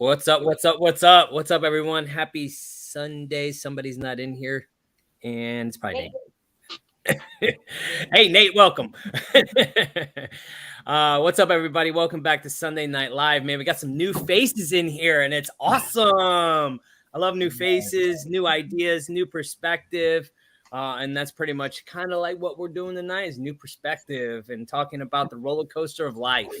What's up? What's up? What's up? What's up, everyone? Happy Sunday. Somebody's not in here, and it's probably Nate. Hey, Nate, welcome. What's up, everybody? Welcome back to Sunday Night Live. Man, we got some new faces in here, and it's awesome. I love new faces, new ideas, new perspective. And that's pretty much kind of like what we're doing tonight is new perspective and talking about the roller coaster of life.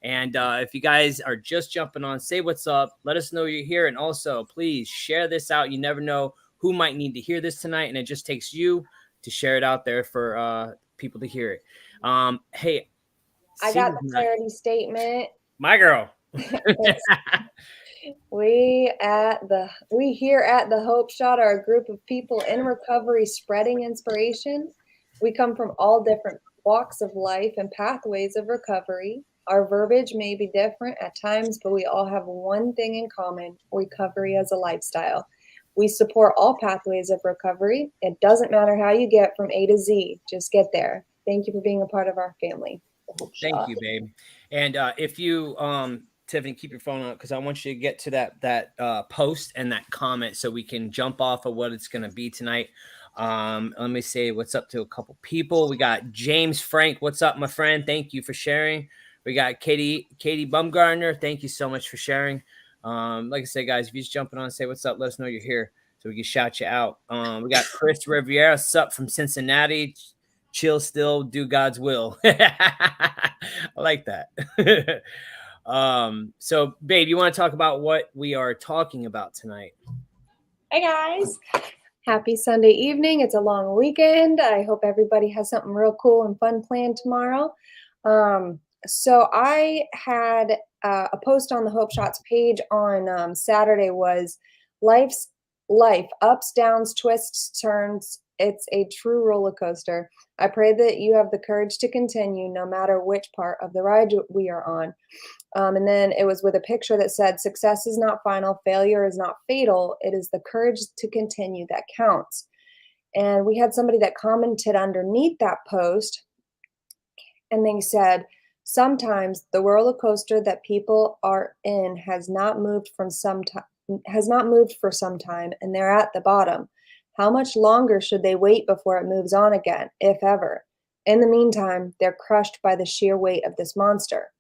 And if you guys are just jumping on, say what's up. Let us know you're here. And also, please share this out. You never know who might need to hear this tonight. And it just takes you to share it out there for people to hear it. Hey, I got the clarity statement. My girl. We here at the Hope Shot are a group of people in recovery spreading inspiration. We come from all different walks of life and pathways of recovery. Our verbiage may be different at times, but we all have one thing in common: recovery as a lifestyle. We support all pathways of recovery. It doesn't matter how you get from A to Z, just get there. Thank you for being a part of our family. Thank you, babe. And if you Tiffany, keep your phone on because I want you to get to that post and that comment so we can jump off of what it's going to be tonight. Let me say what's up to a couple people. We got James Frank. What's up, my friend? Thank you for sharing. We got Katie Bumgarner. Thank you so much for sharing. Like I said, guys, if you're just jumping on, say what's up. Let us know you're here so we can shout you out. We got Chris Riviera. What's up from Cincinnati? Chill still, do God's will. I like that. So babe, you want to talk about what we are talking about tonight? Hey guys, happy Sunday evening. It's a long weekend. I hope everybody has something real cool and fun planned tomorrow. So I had a post on the Hope Shots page on Saturday was life, ups, downs, twists, turns. It's a true roller coaster. I pray that you have the courage to continue no matter which part of the ride we are on. And then it was with a picture that said, success is not final, failure is not fatal. It is the courage to continue that counts. And we had somebody that commented underneath that post, and they said, sometimes the roller coaster that people are in has not moved for some time, and they're at the bottom. How much longer should they wait before it moves on again, if ever? In the meantime, they're crushed by the sheer weight of this monster.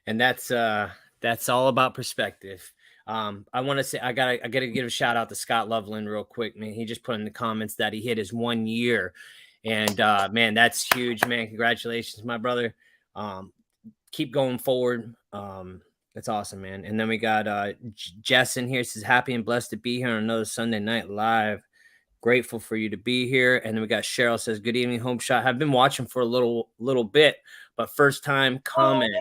And that's all about perspective. I want to say I gotta give a shout out to Scott Loveland real quick, man. He just put in the comments that he hit his 1 year, and man, that's huge, man. Congratulations, my brother. Keep going forward. That's awesome, man. And then we got Jess in here. Says happy and blessed to be here on another Sunday Night Live. Grateful for you to be here. And then we got Cheryl says good evening, Home Shot. I've been watching for a little bit, but first time comment.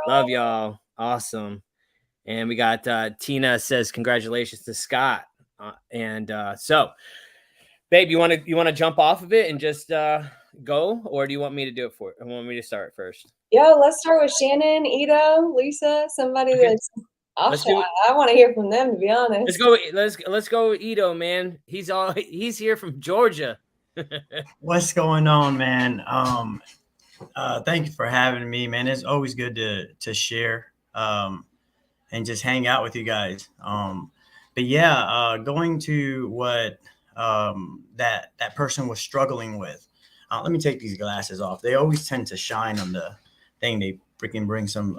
Love y'all. Awesome. And we got Tina says congratulations to Scott. So, babe, you want to jump off of it and just go, or do you want me to do it for? Want me to start first? Yeah, let's start with Shannon, Ito, Lisa, somebody that's. I want to hear from them, to be honest. Let's go with Ito, man. He's here from Georgia. What's going on, man? Thank you for having me, man. It's always good to share and just hang out with you guys. But yeah, going to what that person was struggling with. Let me take these glasses off. They always tend to shine on the thing. They freaking bring some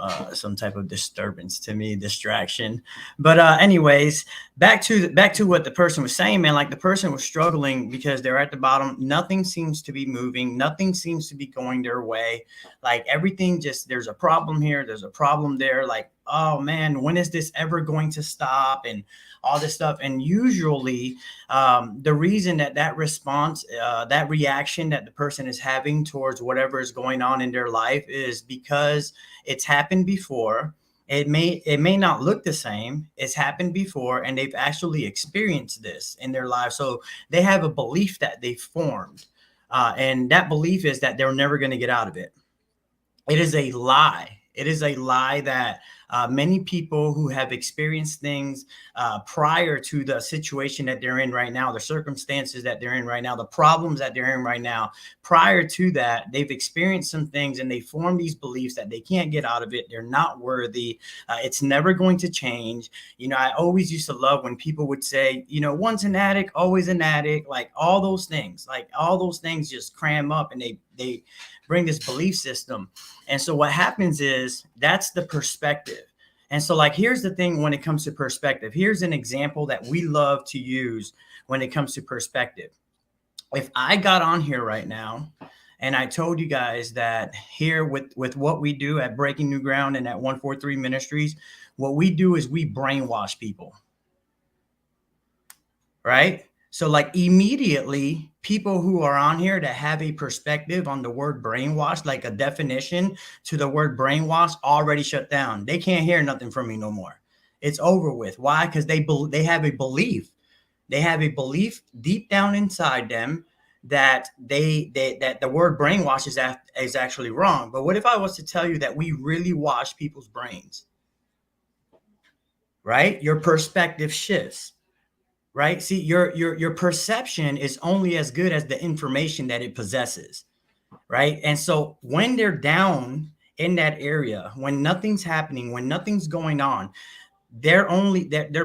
type of disturbance to me, distraction. But anyways, back to what the person was saying, man. Like, the person was struggling because they're at the bottom. Nothing seems to be moving. Nothing seems to be going their way. Like, everything just, there's a problem here. There's a problem there. Like, oh man, when is this ever going to stop? And all this stuff. And usually the reason that response, that reaction that the person is having towards whatever is going on in their life is because it's happened before. It may not look the same. It's happened before, and they've actually experienced this in their life. So they have a belief that they formed. And that belief is that they're never going to get out of it. It is a lie. It is a lie that Many people who have experienced things prior to the situation that they're in right now, the circumstances that they're in right now, the problems that they're in right now, prior to that, they've experienced some things and they form these beliefs that they can't get out of it. They're not worthy. It's never going to change. You know, I always used to love when people would say, you know, once an addict, always an addict, like all those things just cram up and they bring this belief system. And so what happens is that's the perspective. And so like, here's the thing when it comes to perspective, here's an example that we love to use when it comes to perspective. If I got on here right now and I told you guys that here with what we do at Breaking New Ground and at 143 Ministries, what we do is we brainwash people, right? So like immediately people who are on here that have a perspective on the word brainwash, like a definition to the word brainwash, already shut down. They can't hear nothing from me no more. It's over with. Why? Because they have a belief. They have a belief deep down inside them that that the word brainwash is actually wrong. But what if I was to tell you that we really wash people's brains? Right? Your perspective shifts. Right? See, your perception is only as good as the information that it possesses. Right? And so when they're down in that area, when nothing's happening, when nothing's going on, their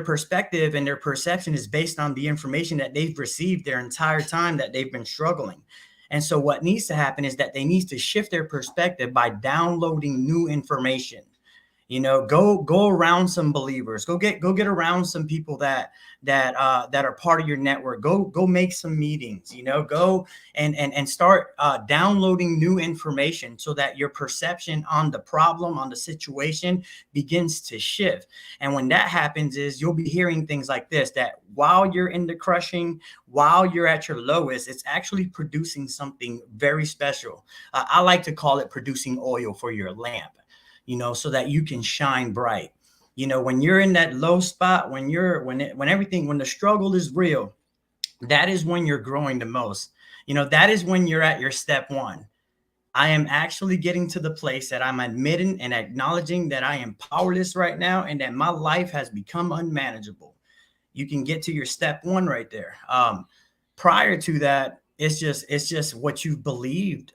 perspective and their perception is based on the information that they've received their entire time that they've been struggling. And so what needs to happen is that they need to shift their perspective by downloading new information. You know, go around some believers, go get around some people that are part of your network. Go make some meetings, you know, go and start downloading new information so that your perception on the problem, on the situation begins to shift. And when that happens is you'll be hearing things like this, that while you're in the crushing, while you're at your lowest, it's actually producing something very special. I like to call it producing oil for your lamp. You know, so that you can shine bright. You know, when you're in that low spot, when the struggle is real, that is when you're growing the most. You know, that is when you're at your step one. I am actually getting to the place that I'm admitting and acknowledging that I am powerless right now and that my life has become unmanageable. You can get to your step one right there. Prior to that, it's just what you've believed,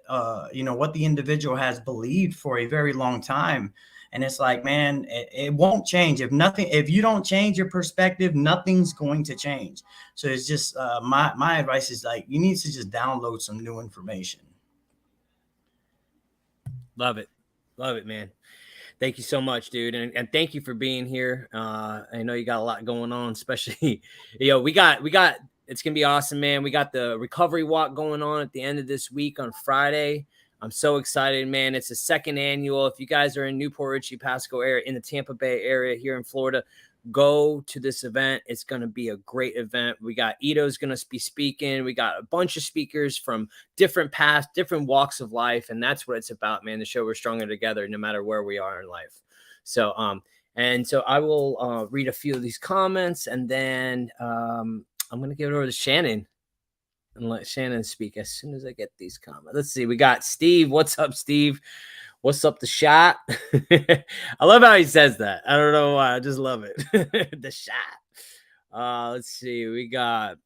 you know, what the individual has believed for a very long time. And it's like, man, it won't change. If you don't change your perspective, nothing's going to change. So it's just my advice is like, you need to just download some new information. Love it, man. Thank you so much, dude, and thank you for being here. I know you got a lot going on, especially, you know, we got. It's going to be awesome, man. We got the recovery walk going on at the end of this week on Friday. I'm so excited, man. It's a second annual. If you guys are in Newport Richey, Pasco area, in the Tampa Bay area here in Florida, go to this event. It's going to be a great event. We got Ito's going to be speaking. We got a bunch of speakers from different paths, different walks of life. And that's what it's about, man. The show We're Stronger Together, no matter where we are in life. So, and so I will read a few of these comments, and then I'm going to give it over to Shannon and let Shannon speak as soon as I get these comments. Let's see. We got Steve. What's up, Steve? What's up, the shot? I love how he says that. I don't know why. I just love it. The shot. Let's see. We got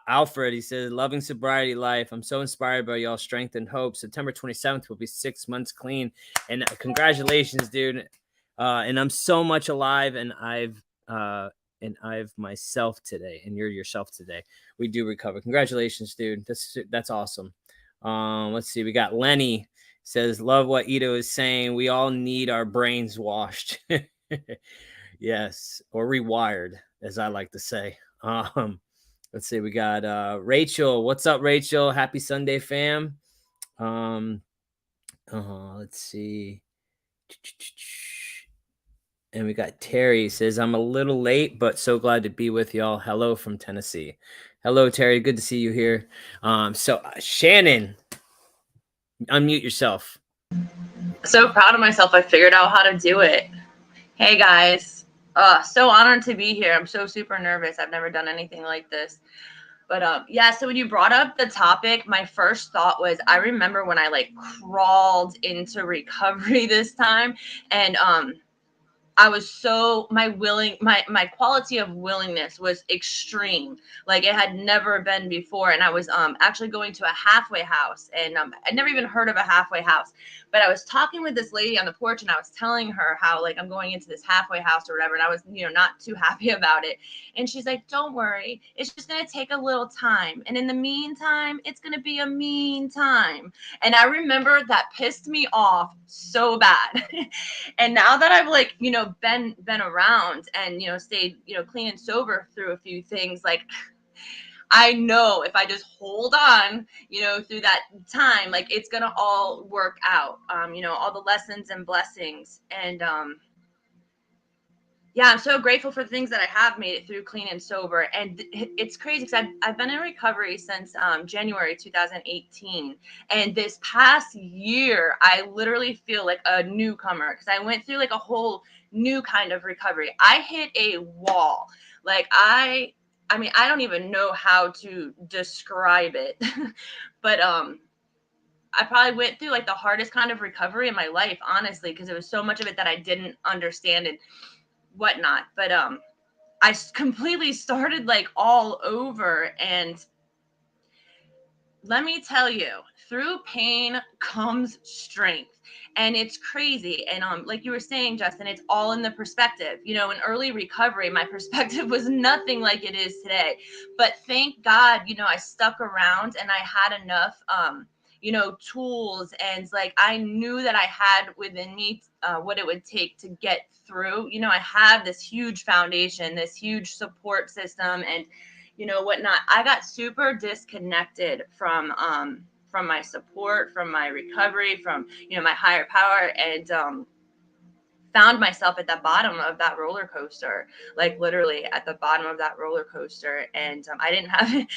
Alfred. He says, loving sobriety life. I'm so inspired by y'all strength and hope. September 27th will be 6 months clean. And congratulations, dude. And I'm so much alive, and I've myself today, and you're yourself today. We do recover. Congratulations, dude. That's awesome. Let's see. We got Lenny says, love what Ito is saying. We all need our brains washed. Yes. Or rewired, as I like to say. Let's see. We got Rachel. What's up, Rachel? Happy Sunday, fam. Let's see. And we got Terry says, I'm a little late, but so glad to be with y'all. Hello from Tennessee. Hello, Terry. Good to see you here. So Shannon, unmute yourself. So proud of myself. I figured out how to do it. Hey guys. So honored to be here. I'm so super nervous. I've never done anything like this. But yeah, so when you brought up the topic, my first thought was, I remember when I like crawled into recovery this time, and I was so, my quality of willingness was extreme. Like it had never been before. And I was actually going to a halfway house, and I'd never even heard of a halfway house, but I was talking with this lady on the porch, and I was telling her how like I'm going into this halfway house or whatever. And I was, not too happy about it. And she's like, don't worry, it's just going to take a little time. And in the meantime, it's going to be a mean time. And I remember that pissed me off so bad. And now that I've like, been around and, stayed, clean and sober through a few things, like I know if I just hold on, through that time, like it's going to all work out, all the lessons and blessings. And, yeah, I'm so grateful for the things that I have made it through clean and sober. And it's crazy because I've been in recovery since January 2018. And this past year, I literally feel like a newcomer because I went through like a whole new kind of recovery. I hit a wall. Like I mean, I don't even know how to describe it, but I probably went through like the hardest kind of recovery in my life, honestly, because there was so much of it that I didn't understand and whatnot. But I completely started like all over. And let me tell you, through pain comes strength. And it's crazy. And like you were saying, Justin, it's all in the perspective. In early recovery, my perspective was nothing like it is today. But thank God, I stuck around and I had enough tools, and like I knew that I had within me what it would take to get through. I had this huge foundation, this huge support system, and whatnot. I got super disconnected from my support, from my recovery, from my higher power, and found myself at the bottom of that roller coaster, like literally at the bottom of that roller coaster. And I didn't have,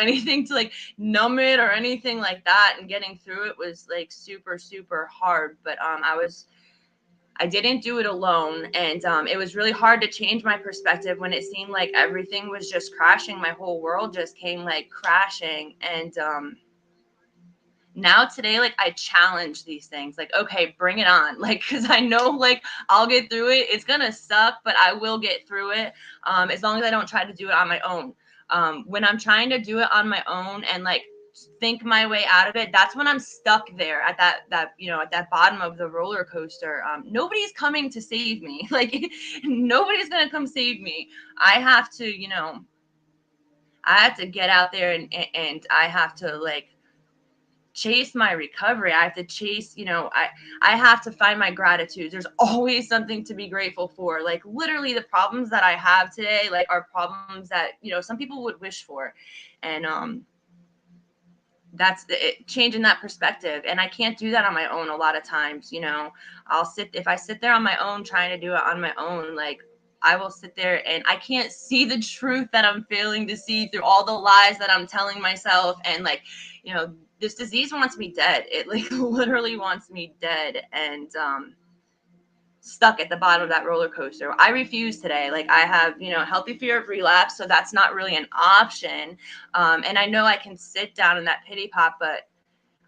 anything to like numb it or anything like that. And getting through it was like super, super hard. But I didn't do it alone. And it was really hard to change my perspective when it seemed like everything was just crashing. My whole world just came like crashing. And now today, like I challenge these things, like, okay, bring it on. Like, cause I know like I'll get through it. It's going to suck, but I will get through it. As long as I don't try to do it on my own. When I'm trying to do it on my own and like think my way out of it, that's when I'm stuck there at that at that bottom of the roller coaster. Nobody's coming to save me. Like nobody's going to come save me. I have to, I have to get out there and I have to like chase my recovery. I have to chase, I have to find my gratitude. There's always something to be grateful for. Like literally the problems that I have today, like are problems that, some people would wish for. And that's it, changing that perspective. And I can't do that on my own a lot of times. If I sit there on my own trying to do it on my own, like I will sit there and I can't see the truth that I'm failing to see through all the lies that I'm telling myself. And like, this disease wants me dead. It like literally wants me dead and stuck at the bottom of that roller coaster. I refuse today. Like I have, healthy fear of relapse. So that's not really an option. And I know I can sit down in that pity pot, but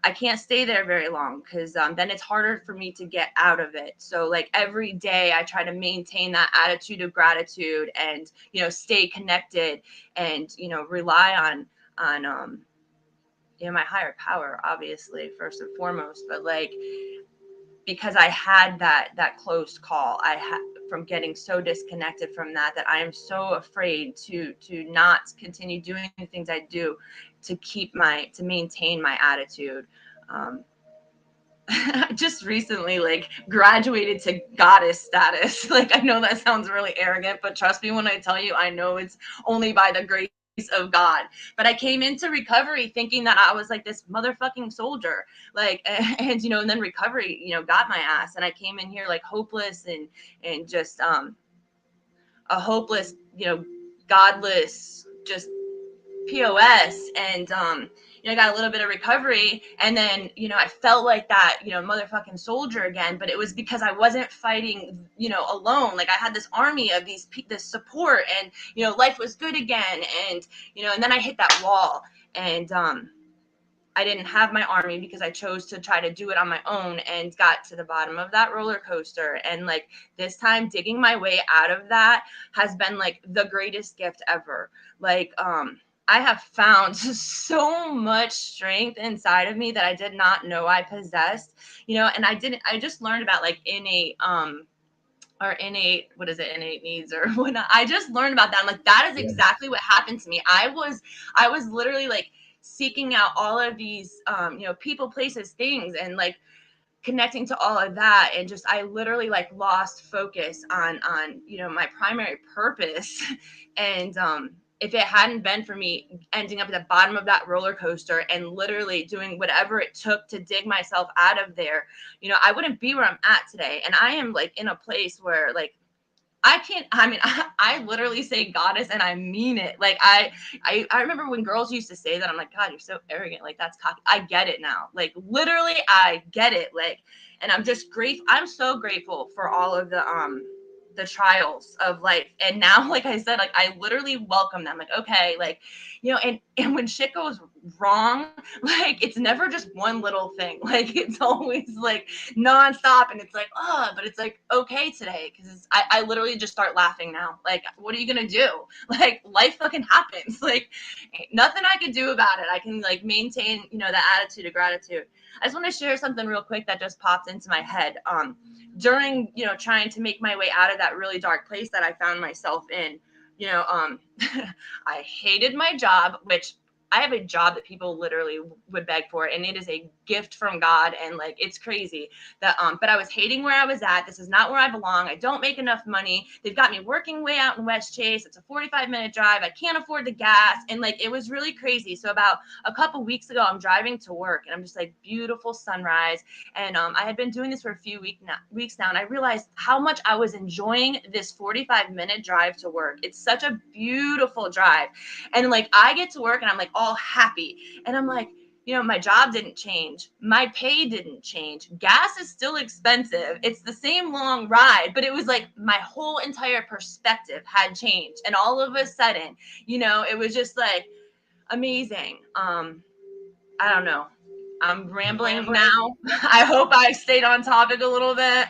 I can't stay there very long because then it's harder for me to get out of it. So like every day I try to maintain that attitude of gratitude and, stay connected and, rely on my higher power, obviously, first and foremost. But like, because I had that close call, I had from getting so disconnected from that I am so afraid to not continue doing the things I do to maintain my attitude. Just recently like graduated to goddess status. Like I know that sounds really arrogant, but trust me when I tell you, I know it's only by the grace of God. But I came into recovery thinking that I was like this motherfucking soldier, like, and and then recovery, got my ass, and I came in here like hopeless and just a hopeless, godless, just POS. And I got a little bit of recovery, and then I felt like that motherfucking soldier again. But it was because I wasn't fighting alone. Like I had this army of this support, and life was good again. And and then I hit that wall, and I didn't have my army because I chose to try to do it on my own and got to the bottom of that roller coaster. And like this time digging my way out of that has been like the greatest gift ever. Like, I have found so much strength inside of me that I did not know I possessed, you know, and I just learned about like innate, what is it, innate needs or whatnot. I just learned about that. I'm like, that is exactly what happened to me. I was literally like seeking out all of these, you know, people, places, things, and like connecting to all of that. And just, I literally like lost focus on, you know, my primary purpose. And, if it hadn't been for me ending up at the bottom of that roller coaster and literally doing whatever it took to dig myself out of there, you know, I wouldn't be where I'm at today. And I am like in a place where like, I literally say goddess and I mean it. Like I remember when girls used to say that, I'm like, God, you're so arrogant. Like that's cocky. I get it now. Like literally I get it. Like, and I'm just grateful. I'm so grateful for all of the trials of life. And now, like I said, like I literally welcome them. Like, okay, like, you know, and when shit goes wrong, like it's never just one little thing. Like it's always like nonstop. And it's like, oh, but it's like, okay today. Cause I literally just start laughing now. Like, what are you going to do? Like life fucking happens. Like ain't nothing I can do about it. I can like maintain, you know, that attitude of gratitude. I just want to share something real quick that just popped into my head. During, you know, trying to make my way out of that really dark place that I found myself in, you know, I hated my job, which I have a job that people literally would beg for, and it is a gift from God. And like, it's crazy that, but I was hating where I was at. This is not where I belong. I don't make enough money. They've got me working way out in West Chase. It's a 45-minute drive. I can't afford the gas. And like, it was really crazy. So about a couple weeks ago, I'm driving to work and I'm just like, beautiful sunrise. And I had been doing this for a few weeks now. And I realized how much I was enjoying this 45-minute drive to work. It's such a beautiful drive. And like, I get to work and I'm like all happy. And I'm like, you know, my job didn't change. My pay didn't change. Gas is still expensive. It's the same long ride, but it was like my whole entire perspective had changed. And all of a sudden, you know, it was just like amazing. I don't know. I'm rambling now. I hope I stayed on topic a little bit.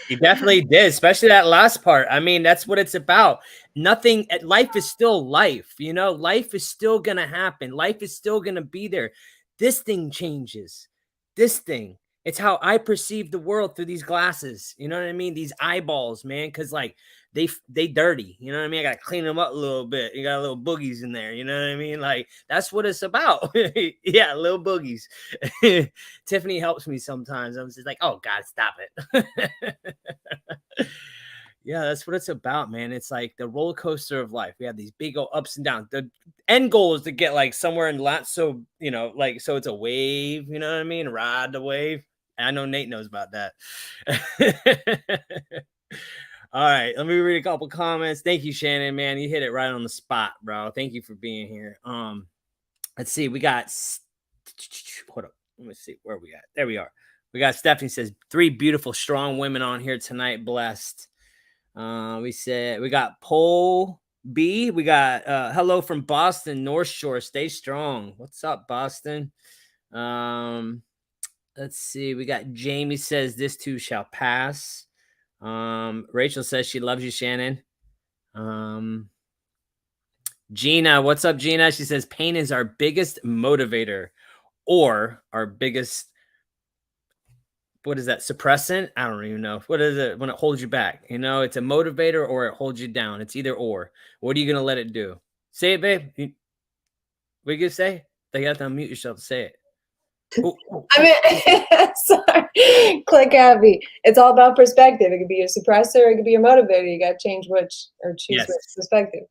You definitely did, especially that last part. I mean, that's what it's about. Nothing, life is still life, you know, life is still going to happen. Life is still going to be there. This thing changes. This thing, it's how I perceive the world through these glasses. You know what I mean? These eyeballs, man. Cause like they dirty, you know what I mean? I got to clean them up a little bit. You got little boogies in there. You know what I mean? Like that's what it's about. Yeah. Little boogies. Tiffany helps me sometimes. I'm just like, oh God, stop it. Yeah, that's what it's about, man. It's like the roller coaster of life. We have these big old ups and downs. The end goal is to get like somewhere in lot. So, you know, like, so it's a wave, you know what I mean? Ride the wave. I know Nate knows about that. All right, let me read a couple comments. Thank you, Shannon, man. You hit it right on the spot, bro. Thank you for being here. Let's see. We got, hold up. Let me see where we at. There we are. We got Stephanie says 3 beautiful, strong women on here tonight. Blessed. We got Pole B. We got hello from Boston, North Shore. Stay strong. What's up, Boston? Let's see. We got Jamie says this too shall pass. Rachel says she loves you, Shannon. Gina, what's up, Gina? She says pain is our biggest motivator or our biggest, what is that, suppressant? I don't even know. What is it when it holds you back? You know, it's a motivator or it holds you down. It's either or. What are you going to let it do? Say it, babe. What are you going to say? You have to unmute yourself to say it. I mean, sorry, click happy. It's all about perspective. It could be your suppressor, it could be your motivator. You got to change which or choose which perspective.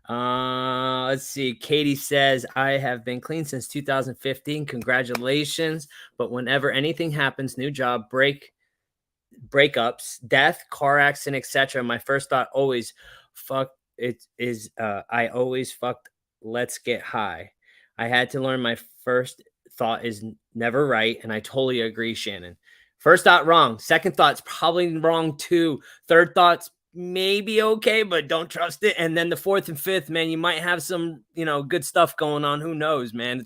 Let's see. Katie says, I have been clean since 2015. Congratulations. But whenever anything happens, new job, breakups, death, car accident, etc., my first thought always, I always fucked, let's get high. I had to learn my first thought is never right. And I totally agree, Shannon. First thought wrong. Second thought's probably wrong too. Third thought's maybe okay, but don't trust it. And then the fourth and fifth, man, you might have some, good stuff going on. Who knows, man?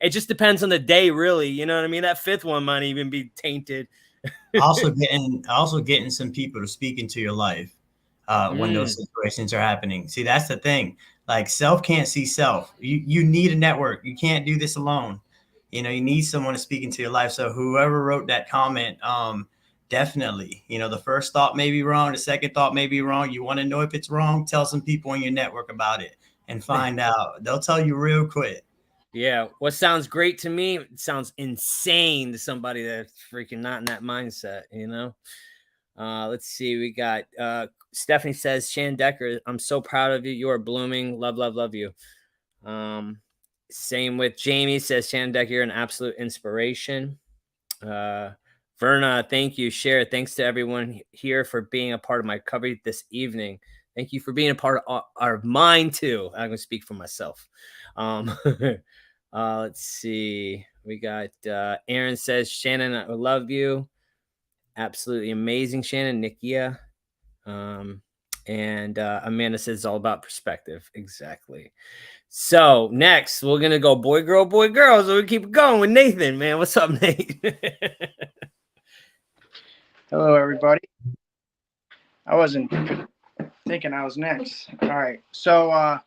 It just depends on the day, really. You know what I mean? That fifth one might even be tainted. also getting some people to speak into your life when those situations are happening. See, that's the thing. Like, self can't see self. You need a network. You can't do this alone. You need someone to speak into your life. So whoever wrote that comment, definitely, the first thought may be wrong. The second thought may be wrong. You want to know if it's wrong? Tell some people in your network about it and find out. They'll tell you real quick. Yeah. What sounds great to me, it sounds insane to somebody that's freaking not in that mindset, Let's see. We got Stephanie says, Shannon Decker, I'm so proud of you. You are blooming. Love, love, love you. Same with Jamie, says Shannon Decker, you're an absolute inspiration. Verna, thank you. Cher, thanks to everyone here for being a part of my coverage this evening. Thank you for being a part of mine too. I'm gonna speak for myself. Let's see. We got Aaron says, Shannon, I love you. Absolutely amazing, Shannon. Nikia. And Amanda says it's all about perspective. Exactly. So next, we're gonna go boy, girl. So we keep it going with Nathan, man. What's up, Nate? Hello, everybody. I wasn't thinking I was next. All right. So,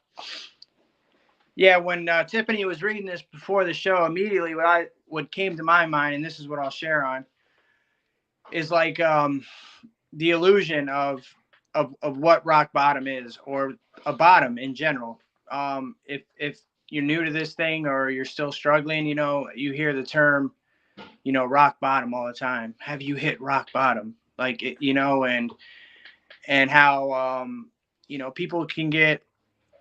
when Tiffany was reading this before the show, immediately what came to my mind, and this is what I'll share on, is like the illusion of what rock bottom is, or a bottom in general. If you're new to this thing or you're still struggling, you hear the term, rock bottom all the time. Have you hit rock bottom? Like, and how, people can get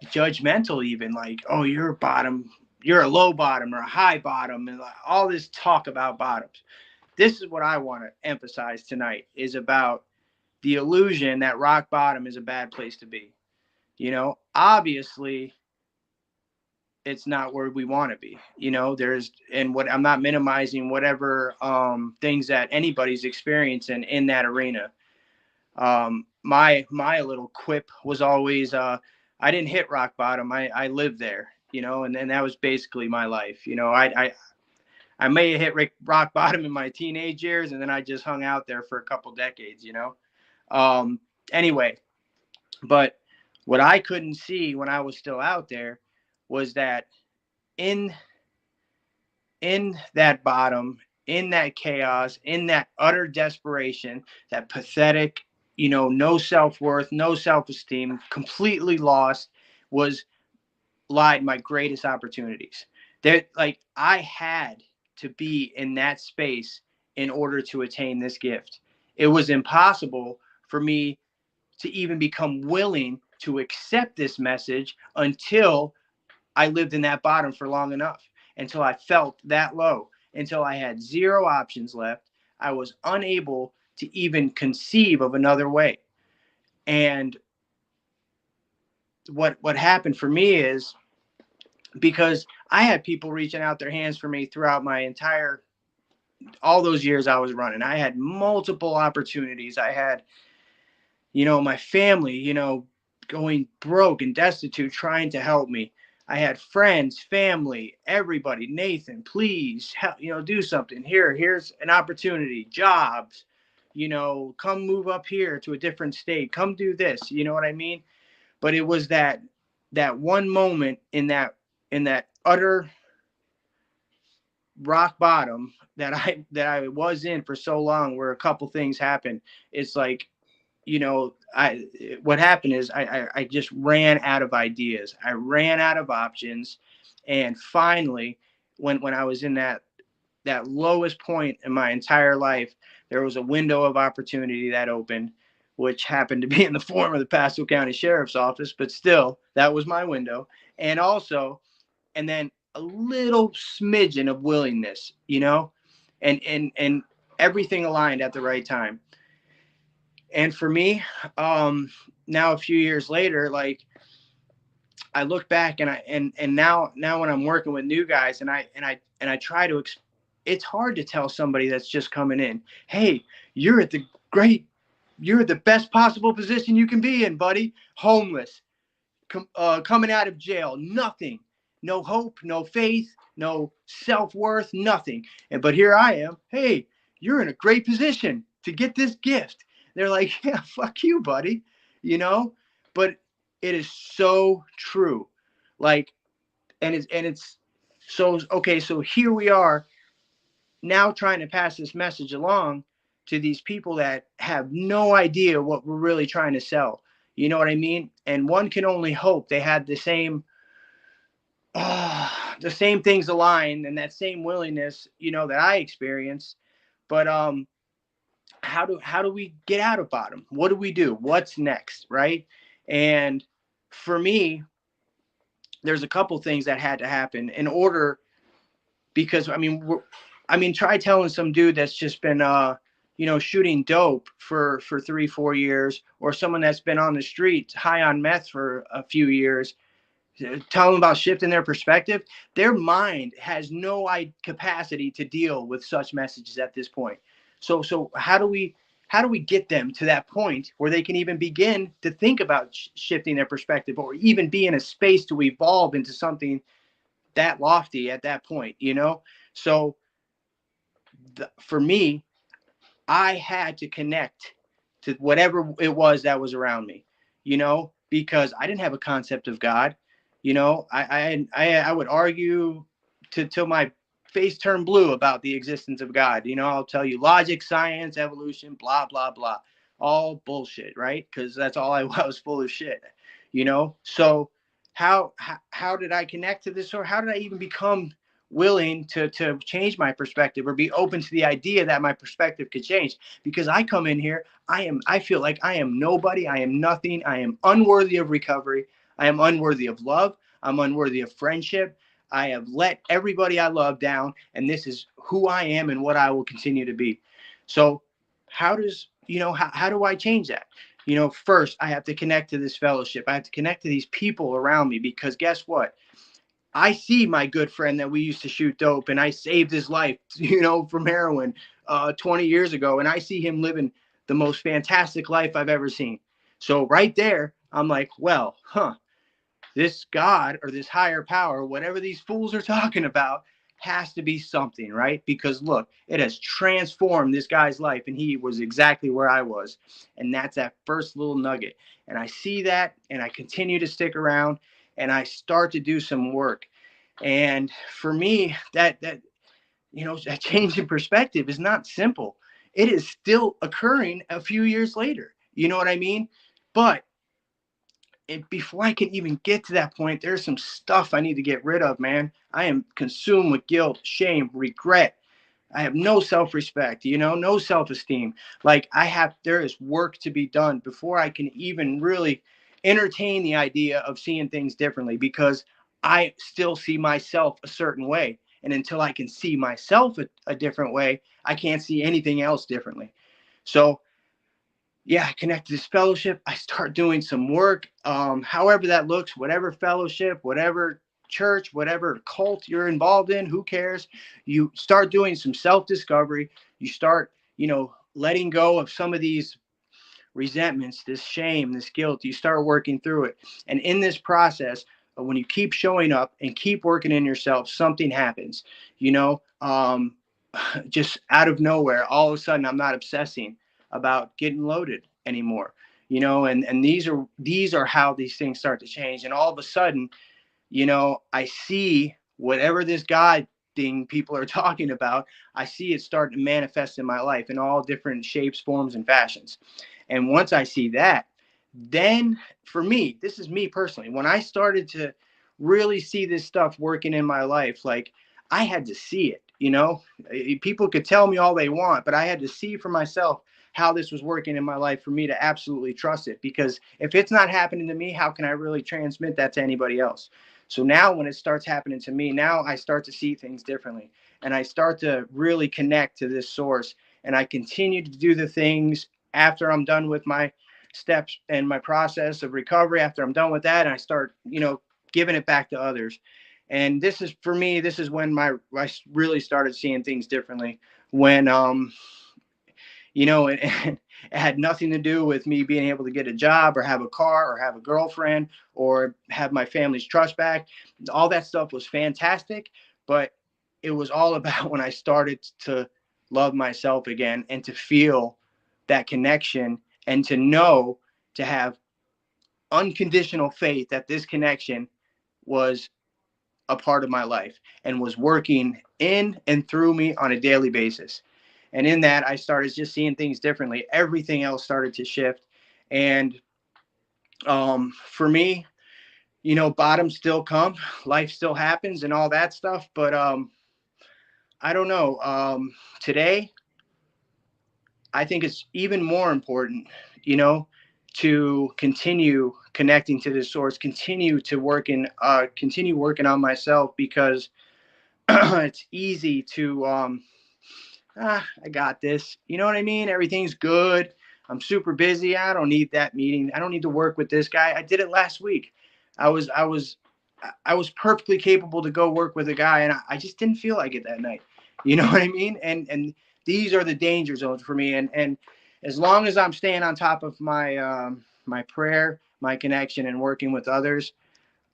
judgmental, even like, oh, you're a bottom, you're a low bottom or a high bottom, and like, all this talk about bottoms. This is what I want to emphasize tonight, is about the illusion that rock bottom is a bad place to be. Obviously it's not where we want to be. I'm not minimizing whatever things that anybody's experiencing in that arena. My little quip was always, I didn't hit rock bottom. I lived there, and that was basically my life. I may have hit rock bottom in my teenage years, and then I just hung out there for a couple decades, Anyway, but what I couldn't see when I was still out there was that in that bottom, in that chaos, in that utter desperation, that pathetic, no self-worth, no self-esteem, completely lost, lied my greatest opportunities. Like, I had to be in that space in order to attain this gift. It was impossible for me to even become willing to accept this message until I lived in that bottom for long enough, until I felt that low, until I had zero options left. I was unable to even conceive of another way. And what happened for me is, because I had people reaching out their hands for me throughout all those years I was running. I had multiple opportunities. I had, my family, going broke and destitute, trying to help me. I had friends, family, everybody. Nathan, please help, do something. Here's an opportunity, jobs, come move up here to a different state. Come do this. You know what I mean? But it was that one moment in that utter rock bottom that I was in for so long, where a couple things happened. It's like, what happened is I just ran out of ideas. I ran out of options. And finally, when I was in that lowest point in my entire life, there was a window of opportunity that opened, which happened to be in the form of the Pasco County Sheriff's Office. But still, that was my window. And then a little smidgen of willingness, and everything aligned at the right time. And for me, now a few years later, like, I look back and now when I'm working with new guys, and I try to, it's hard to tell somebody that's just coming in, hey, you're at the great you're the best possible position you can be in, buddy. Homeless, coming out of jail, nothing, no hope, no faith, no self-worth, nothing. But here I am. Hey, you're in a great position to get this gift. They're like, yeah, fuck you, buddy. But it is so true. Like, and it's so, okay. So here we are now trying to pass this message along to these people that have no idea what we're really trying to sell. You know what I mean? And one can only hope they had the same things aligned and that same willingness, that I experienced. But how do we get out of bottom? What do we do? What's next, right? And for me, there's a couple things that had to happen in order, because try telling some dude that's just been shooting dope for 3-4 years, or someone that's been on the street high on meth for a few years, tell them about shifting their perspective. Their mind has no capacity to deal with such messages at this point. So how do we get them to that point where they can even begin to think about shifting their perspective, or even be in a space to evolve into something that lofty at that point, So for me, I had to connect to whatever it was that was around me, because I didn't have a concept of God. I would argue till my face turned blue about the existence of God. I'll tell you logic, science, evolution, blah, blah, blah, all bullshit, right? Because that's all I was, full of shit, So how did I connect to this, or how did I even become willing to change my perspective, or be open to the idea that my perspective could change? Because I come in here, I feel like I am nobody, I am nothing, I am unworthy of recovery, I am unworthy of love, I'm unworthy of friendship, I have let everybody I love down, and this is who I am and what I will continue to be. So how do I change that? First I have to connect to this fellowship. I have to connect to these people around me, because guess what? I see my good friend that we used to shoot dope, and I saved his life, from heroin 20 years ago. And I see him living the most fantastic life I've ever seen. So right there, I'm like, well, this God or this higher power, whatever these fools are talking about, has to be something, right? Because look, it has transformed this guy's life, and he was exactly where I was. And that's that first little nugget. And I see that, and I continue to stick around, and I start to do some work. And for me, that change in perspective is not simple. It is still occurring a few years later. You know what I mean? But before I can even get to that point, there's some stuff I need to get rid of, man. I am consumed with guilt, shame, regret. I have no self-respect, no self-esteem. Like there is work to be done before I can even really entertain the idea of seeing things differently, because I still see myself a certain way. And until I can see myself a different way, I can't see anything else differently. So yeah, I connect to this fellowship. I start doing some work, however that looks, whatever fellowship, whatever church, whatever cult you're involved in, who cares? You start doing some self-discovery. You start, letting go of some of these resentments, this shame, this guilt. You start working through it. And in this process, when you keep showing up and keep working in yourself, something happens, just out of nowhere. All of a sudden, I'm not obsessing about getting loaded anymore, and these are how these things start to change. And all of a sudden, I see whatever this God thing people are talking about, I see it starting to manifest in my life in all different shapes, forms, and fashions. And once I see that, then for me, this is me personally, when I started to really see this stuff working in my life, like I had to see it, people could tell me all they want, but I had to see for myself how this was working in my life for me to absolutely trust it. Because if it's not happening to me, how can I really transmit that to anybody else? So now when it starts happening to me, now I start to see things differently, and I start to really connect to this source, and I continue to do the things after I'm done with my steps and my process of recovery. After I'm done with that, and I start, giving it back to others. And this is, for me, this is when I really started seeing things differently. When, and It had nothing to do with me being able to get a job or have a car or have a girlfriend or have my family's trust back. All that stuff was fantastic, but it was all about when I started to love myself again and to feel that connection and to know, to have unconditional faith that this connection was a part of my life and was working in and through me on a daily basis. And in that, I started just seeing things differently. Everything else started to shift. And for me, you know, bottoms still come, life still happens and all that stuff. But I don't know. Today, I think it's even more important, you know, to continue connecting to this source, continue working on myself, because it's easy to, I got this. You know what I mean? Everything's good. I'm super busy. I don't need that meeting. I don't need to work with this guy. I did it last week. I was perfectly capable to go work with a guy, and I just didn't feel like it that night. You know what I mean? And these are the danger zones for me. And as long as I'm staying on top of my my prayer, my connection, and working with others,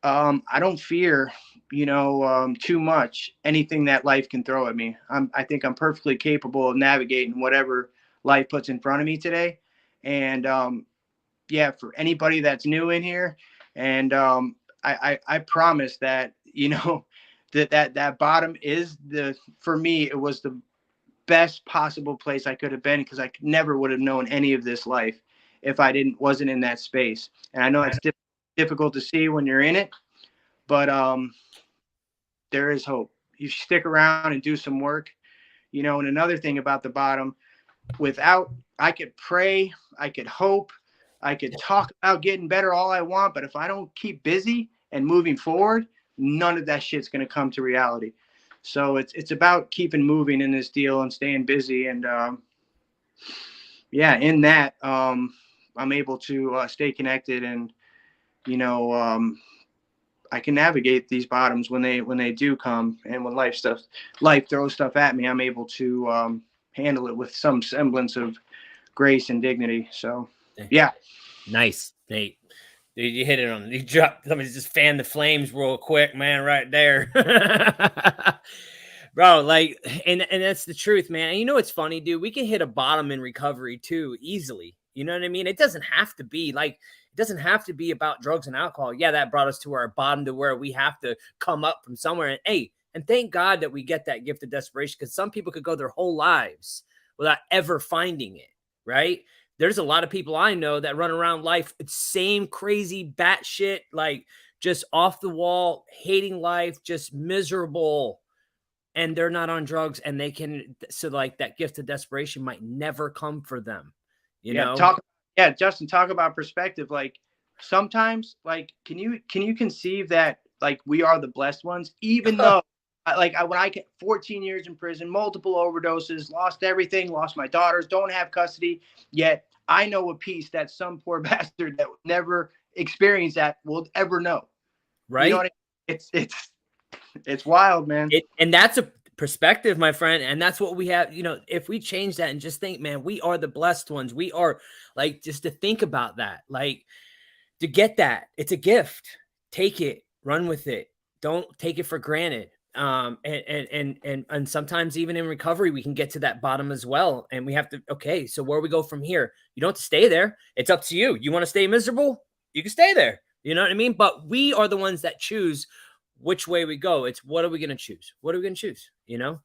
I don't fear, you know, too much anything that life can throw at me. I think I'm perfectly capable of navigating whatever life puts in front of me today. And yeah, for anybody that's new in here, and I promise that, you know, that bottom is for me, it was the best possible place I could have been, because I never would have known any of this life if I wasn't in that space. And I know it's difficult to see when you're in it, but there is hope. You stick around and do some work, you know. And another thing about the bottom, I could pray, I could hope, I could talk about getting better all I want, but if I don't keep busy and moving forward, none of that shit's going to come to reality. So it's about keeping moving in this deal and staying busy. And yeah, in that, I'm able to stay connected, and, you know, I can navigate these bottoms when they do come, and when life throws stuff at me, I'm able to handle it with some semblance of grace and dignity. So yeah. Nice, Nate. Dude, you hit it on. You dropped. Somebody just fanned the flames real quick, man, right there. Bro, like, and that's the truth, man. And you know what's funny, dude? We can hit a bottom in recovery too, easily. You know what I mean? It doesn't have to be about drugs and alcohol. Yeah, that brought us to our bottom, to where we have to come up from somewhere. And hey, and thank God that we get that gift of desperation, because some people could go their whole lives without ever finding it, right? There's a lot of people I know that run around life, same crazy batshit, like just off the wall, hating life, just miserable. And they're not on drugs, and they can, so like that gift of desperation might never come for them. You know? Justin, talk about perspective. Like sometimes, like, can you conceive that, like, we are the blessed ones, even though when I get 14 years in prison, multiple overdoses, lost everything, lost my daughters, don't have custody, yet I know a peace that some poor bastard that would never experience that will ever know. Right? You know what I mean? It's wild, man. And that's a perspective, my friend. And that's what we have. You know, if we change that and just think, man, we are the blessed ones. We are, like, just to think about that, like, to get that, it's a gift. Take it, run with it. Don't take it for granted. And sometimes even in recovery, we can get to that bottom as well. And we have to, okay, so where we go from here? You don't have to stay there. It's up to you. You want to stay miserable? You can stay there. You know what I mean? But we are the ones that choose which way we go. It's what are we going to choose? What are we going to choose? You know?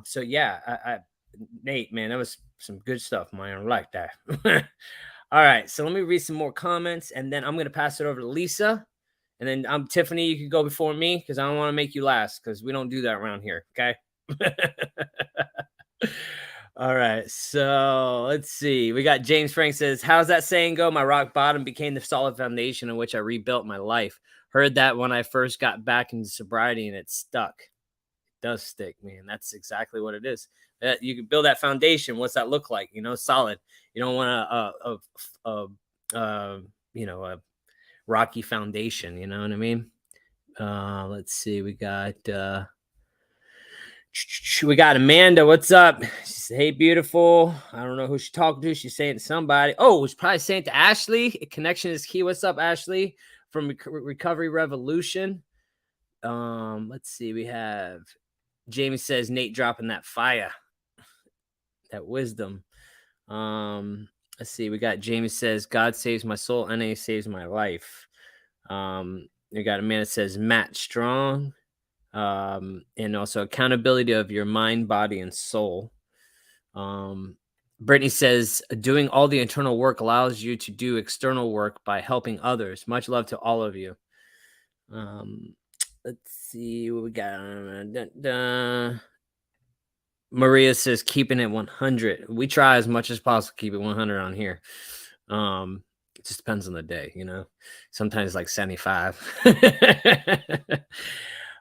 So yeah, Nate, man, that was some good stuff, man. I like that. All right. So let me read some more comments, and then I'm going to pass it over to Lisa. And then Tiffany, you can go before me, because I don't want to make you last, because we don't do that around here. Okay. All right. So let's see. We got James Frank says, how's that saying go? My rock bottom became the solid foundation on which I rebuilt my life. Heard that when I first got back into sobriety, and it stuck. It does stick, man. That's exactly what it is. You can build that foundation. What's that look like? You know, solid. You don't want a rocky foundation. You know what I mean? Let's see. We got Amanda. What's up? Hey, beautiful. I don't know who she's talking to. She's saying to somebody. Oh, she's probably saying to Ashley. Connection is key. What's up, Ashley? From Recovery Revolution. Let's see. We have Jamie says Nate dropping that fire, that wisdom. Let's see. We got Jamie says God saves my soul. NA saves my life. We got a man that says Matt Strong. And also accountability of your mind, body, and soul. Brittany says doing all the internal work allows you to do external work by helping others. Much love to all of you. Let's see what we got. Maria says keeping it 100. We try as much as possible to keep it 100 on here. It just depends on the day, you know. Sometimes like 75. We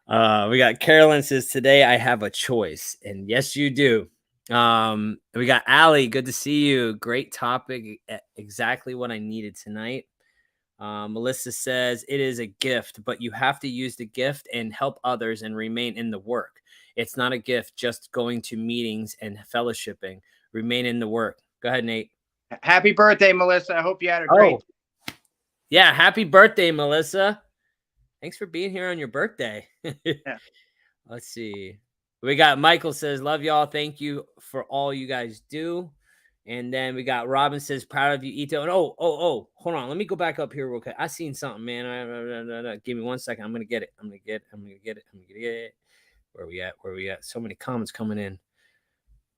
got Carolyn says today I have a choice, and yes, you do. We got Allie. Good to see you. Great topic. Exactly what I needed tonight. Melissa says it is a gift, but you have to use the gift and help others and remain in the work. It's not a gift just going to meetings and fellowshipping. Remain in the work. Go ahead, Nate. Happy birthday, Melissa. I hope you had a great. Yeah, happy birthday, Melissa. Thanks for being here on your birthday. Yeah. Let's see. We got Michael says, love y'all. Thank you for all you guys do. And then we got Robin says, proud of you, Ito. And hold on. Let me go back up here real quick. I seen something, man. Give me 1 second. I'm gonna get it. I'm gonna get it. Where we at? So many comments coming in.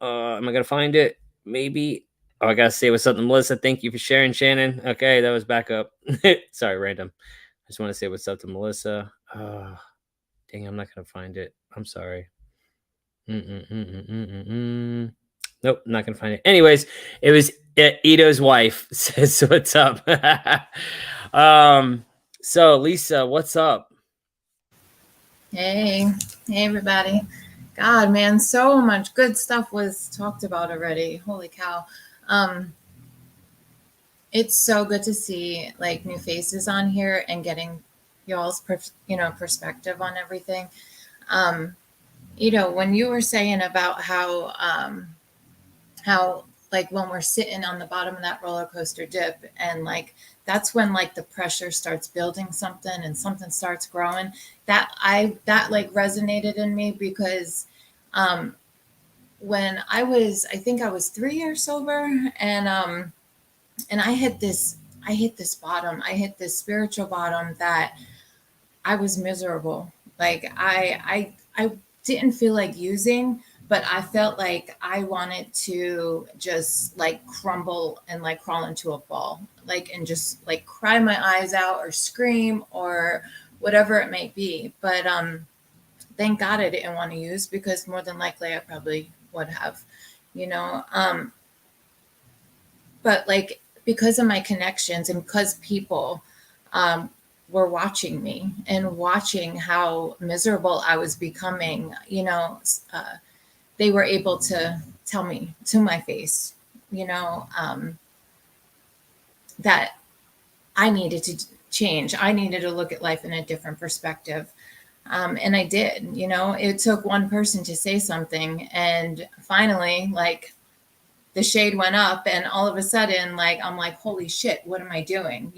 Am I gonna find it? Maybe. Oh, I gotta say what's up to Melissa. Thank you for sharing, Shannon. Okay, that was back up. Sorry, random. I just want to say what's up to Melissa. Dang, I'm not gonna find it. I'm sorry. Nope, not gonna find it. Anyways, it was Ito's wife says what's up. So Lisa, what's up? Hey everybody. God, man, so much good stuff was talked about already. Holy cow. It's so good to see like new faces on here and getting y'all's perspective on everything. When you were saying about how like when we're sitting on the bottom of that roller coaster dip and like that's when like the pressure starts building something and something starts growing, that like resonated in me because when I think I was 3 years sober and I hit this bottom. I hit this spiritual bottom that I was miserable. Like I didn't feel like using, but I felt like I wanted to just like crumble and like crawl into a ball, like, and just like cry my eyes out or scream or whatever it may be. But thank God I didn't want to use because more than likely I probably would have, but like, because of my connections and because people were watching me and watching how miserable I was becoming, they were able to tell me to my face, that I needed to change. I needed to look at life in a different perspective. And I did, it took one person to say something. And finally, like, the shade went up and all of a sudden, like, I'm like, holy shit, what am I doing?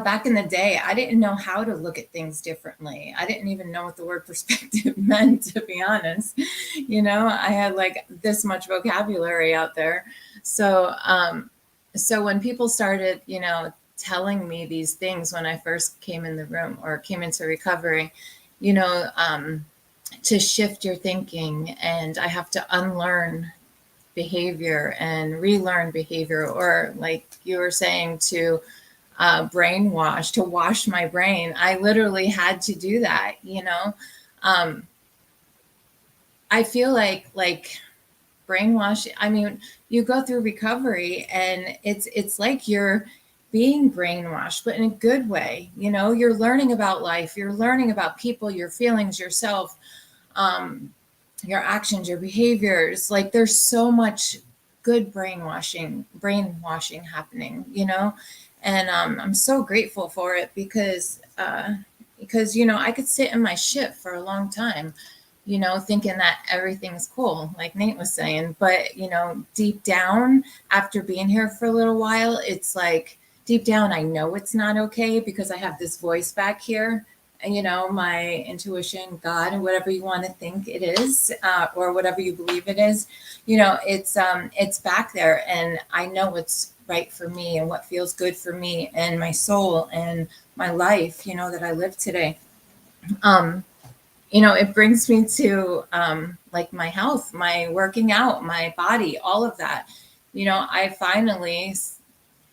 Back in the day, I didn't know how to look at things differently. I didn't even know what the word perspective meant, to be honest. I had like this much vocabulary out there. So when people started, telling me these things when I first came in the room or came into recovery, to shift your thinking, and I have to unlearn behavior and relearn behavior, or like you were saying, to brainwash, to wash my brain. I literally had to do that. I feel like brainwash. I mean, you go through recovery and it's like you're being brainwashed, but in a good way. You're learning about life, you're learning about people, your feelings, yourself, your actions, your behaviors. Like, there's so much good brainwashing happening, and I'm so grateful for it because I could sit in my shit for a long time, you know, thinking that everything's cool, like Nate was saying. But, you know, deep down, after being here for a little while, it's like deep down, I know it's not okay because I have this voice back here, and, you know, my intuition, God, and whatever you want to think it is, or whatever you believe it is, you know, it's back there, and I know what's right for me and what feels good for me and my soul and my life, you know, that I live today. You know, it brings me to like my health, my working out, my body, all of that. You know, I finally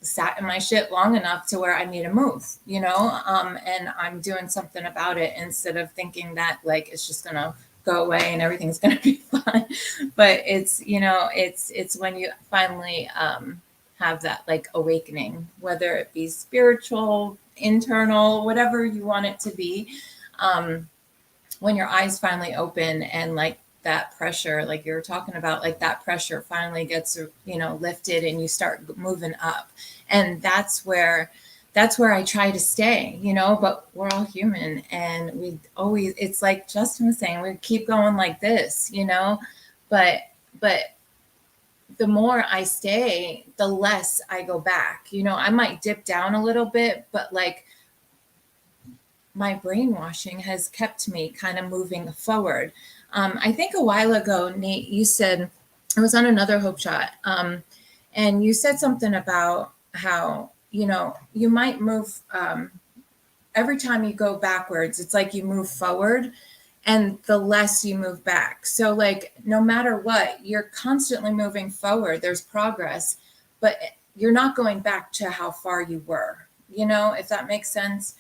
sat in my shit long enough to where I need to move, you know, and I'm doing something about it instead of thinking that like it's just gonna go away and everything's gonna be fine. But it's, you know, it's when you finally have that like awakening, whether it be spiritual, internal, whatever you want it to be. When your eyes finally open and like that pressure, like you were talking about, like that pressure finally gets, you know, lifted and you start moving up. And that's where I try to stay, you know, but we're all human, and we always, it's like Justin was saying, we keep going like this, you know, but the more I stay, the less I go back. You know, I might dip down a little bit, but like my brainwashing has kept me kind of moving forward. I think a while ago, Nate, you said, it was on another Hope Shot, and you said something about how, you know, you might move, every time you go backwards, it's like you move forward and the less you move back. So like, no matter what, you're constantly moving forward. There's progress, but you're not going back to how far you were, you know, if that makes sense.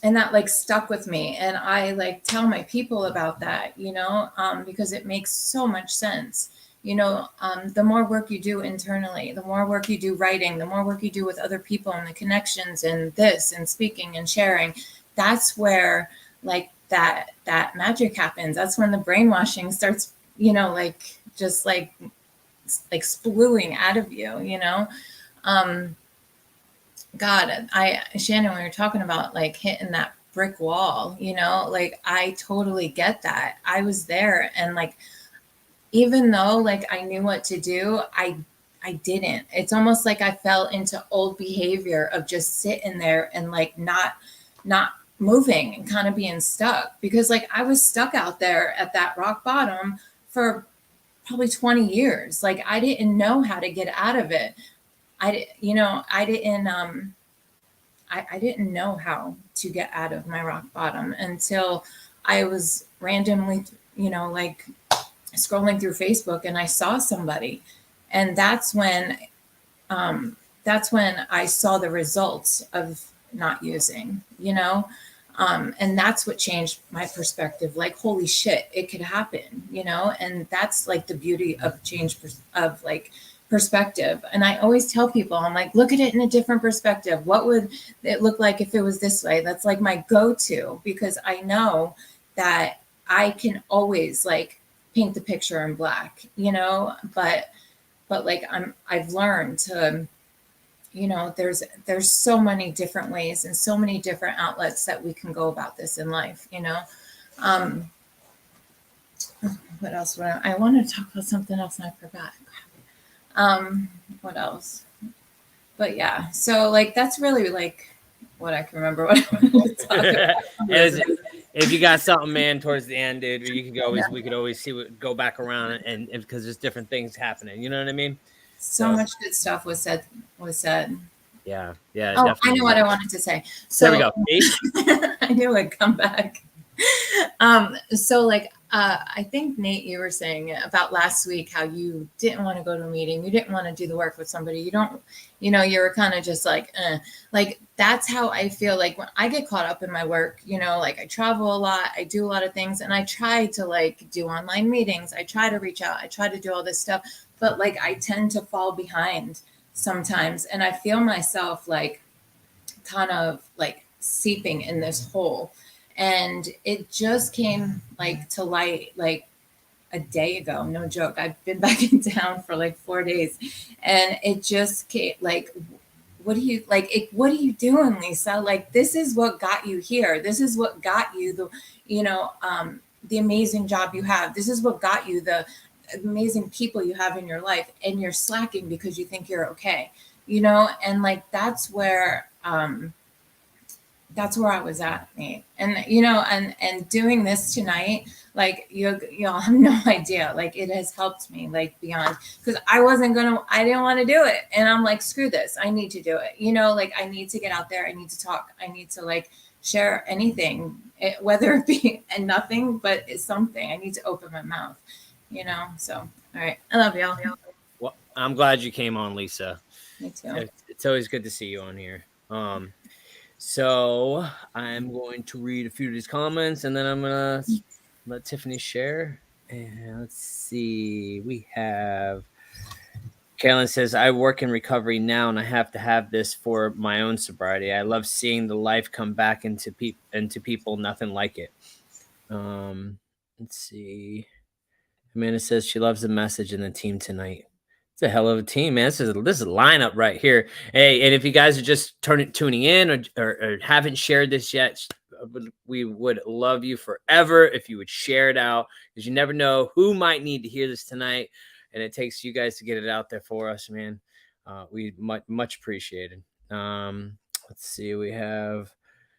And that like stuck with me. And I like tell my people about that, you know, because it makes so much sense. You know, the more work you do internally, the more work you do writing, the more work you do with other people and the connections and this and speaking and sharing, that's where like that magic happens. That's when the brainwashing starts, you know, like just like spewing out of you, you know. God, Shannon, when you're talking about like hitting that brick wall, you know, like I totally get that. I was there, and like, even though like I knew what to do, I didn't. It's almost like I fell into old behavior of just sitting there and like not moving and kind of being stuck, because like I was stuck out there at that rock bottom for probably 20 years. Like I didn't know how to get out of it. I didn't know how to get out of my rock bottom until I was randomly, you know, like scrolling through Facebook and I saw somebody, and that's when I saw the results of not using, you know, and that's what changed my perspective. Like, holy shit, it could happen, you know, and that's like the beauty of change of like perspective. And I always tell people, I'm like, look at it in a different perspective. What would it look like if it was this way? That's like my go-to, because I know that I can always like paint the picture in black, you know, but like I've learned to, you know, there's so many different ways and so many different outlets that we can go about this in life, you know. What else? I wanted to talk about something else and I forgot. What else? But yeah, so like that's really like what I can remember what I wanted to talk about. If you got something, man, towards the end, dude, you could always we could always see what go back around and because there's different things happening. You know what I mean? So much good stuff was said. Yeah. Oh, Definitely. I know what I wanted to say. So there we go. I knew I'd come back. So like I think Nate, you were saying about last week how you didn't want to go to a meeting, you didn't want to do the work with somebody, you don't, you know, you were kind of just like that's how I feel like when I get caught up in my work, you know, like I travel a lot, I do a lot of things, and I try to like do online meetings, I try to reach out, I try to do all this stuff, but like I tend to fall behind sometimes, and I feel myself like kind of like seeping in this hole. And it just came like to light like a day ago, no joke. I've been back in town for like 4 days, and it just came like, what are you doing, Lisa? Like, this is what got you here. This is what got you the, you know, the amazing job you have. This is what got you the amazing people you have in your life, and you're slacking because you think you're okay, you know? And like, that's where I was at, Nate. And you know, and doing this tonight, like you'll have no idea. Like, it has helped me like beyond, because I didn't want to do it. And I'm like, screw this. I need to do it. You know, like, I need to get out there. I need to talk. I need to like share anything, whether it be and nothing, but it's something. I need to open my mouth, you know? So, all right. I love y'all. Well, I'm glad you came on, Lisa. Me too. It's always good to see you on here. So I'm going to read a few of these comments, and then I'm gonna let Tiffany share. And let's see, we have Kaylin says, I work in recovery now, and I have to have this for my own sobriety. I love seeing the life come back into people. Nothing like it. Let's see. Amanda says she loves the message in the team tonight. It's a hell of a team, man. This is a lineup right here. Hey, and if you guys are just tuning in or haven't shared this yet, we would love you forever if you would share it out, because you never know who might need to hear this tonight, and it takes you guys to get it out there for us, man. We much appreciated. Let's see. We have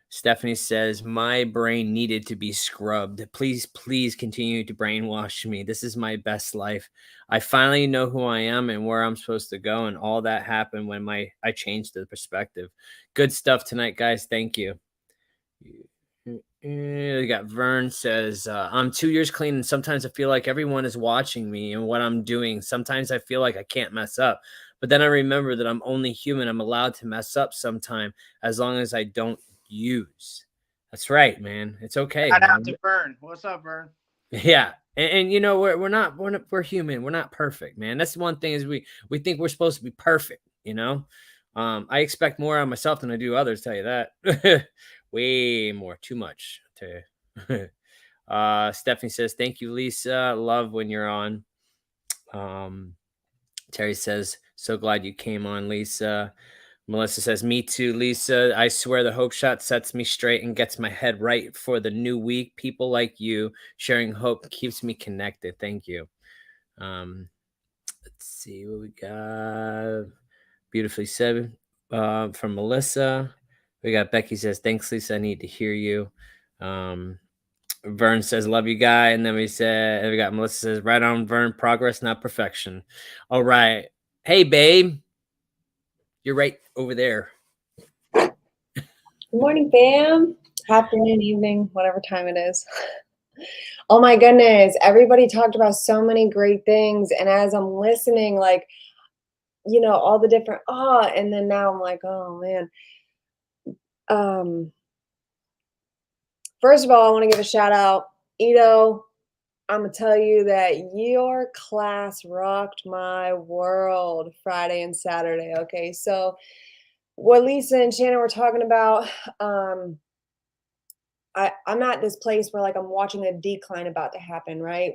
Stephanie says, my brain needed to be scrubbed. Please continue to brainwash me. This is my best life. I finally know who I am and where I'm supposed to go. And all that happened when I changed the perspective. Good stuff tonight, guys. Thank you. We got Vern says, I'm 2 years clean, and sometimes I feel like everyone is watching me and what I'm doing. Sometimes I feel like I can't mess up. But then I remember that I'm only human. I'm allowed to mess up sometime, as long as I don't use. That's right, man. It's okay. Shout out to Vern. What's up, Vern? Yeah. And you know, we're human. We're not perfect, man. That's the one thing, is we think we're supposed to be perfect, you know? I expect more out of myself than I do others, tell you that. Way more, too much. Stephanie says, thank you, Lisa. Love when you're on. Terry says, so glad you came on, Lisa. Melissa says, me too, Lisa. I swear the Hope Shot sets me straight and gets my head right for the new week. People like you sharing hope keeps me connected. Thank you. Let's see what we got. Beautifully said from Melissa. We got Becky says, thanks, Lisa. I need to hear you. Vern says, love you, guy. And then we got Melissa says, right on, Vern. Progress, not perfection. All right. Hey, babe. You're right over there. Good morning, fam. Afternoon, evening, whatever time it is. Oh my goodness. Everybody talked about so many great things. And as I'm listening, like, you know, all the different, and then now I'm like, oh man. First of all, I want to give a shout out, Ito. I'm going to tell you that your class rocked my world Friday and Saturday. Okay. So what Lisa and Shannon were talking about, I'm at this place where like I'm watching a decline about to happen, right?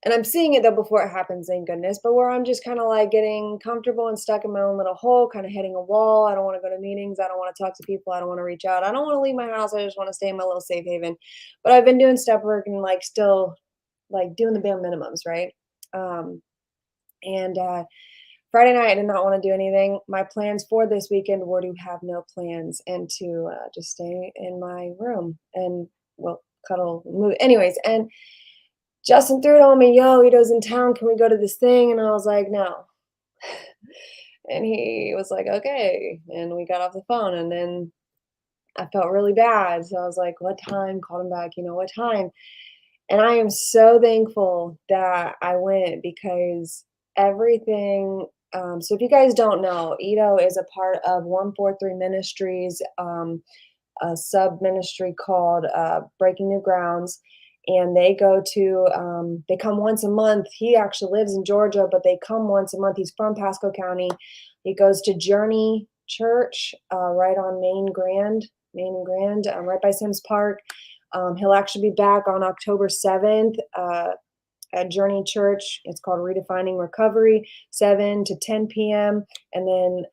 And I'm seeing it though before it happens, thank goodness, but where I'm just kind of like getting comfortable and stuck in my own little hole, kind of hitting a wall. I don't want to go to meetings. I don't want to talk to people. I don't want to reach out. I don't want to leave my house. I just want to stay in my little safe haven. But I've been doing step work and like still like doing the bare minimums, right? Friday night, I did not want to do anything. My plans for this weekend were to have no plans and to just stay in my room and, well, cuddle, move. Anyways, and Justin threw it on me, yo, Ito's in town. Can we go to this thing? And I was like, no. And he was like, okay. And we got off the phone. And then I felt really bad. So I was like, what time? Called him back, what time? And I am so thankful that I went, because everything. So if you guys don't know, Ito is a part of 143 Ministries, a sub ministry called Breaking New Grounds. And they they come once a month. He actually lives in Georgia, but they come once a month. He's from Pasco County. He goes to Journey Church right on Main and Grand, right by Sims Park. He'll actually be back on October 7th at Journey Church. It's called Redefining Recovery, 7 to 10 p.m. And then,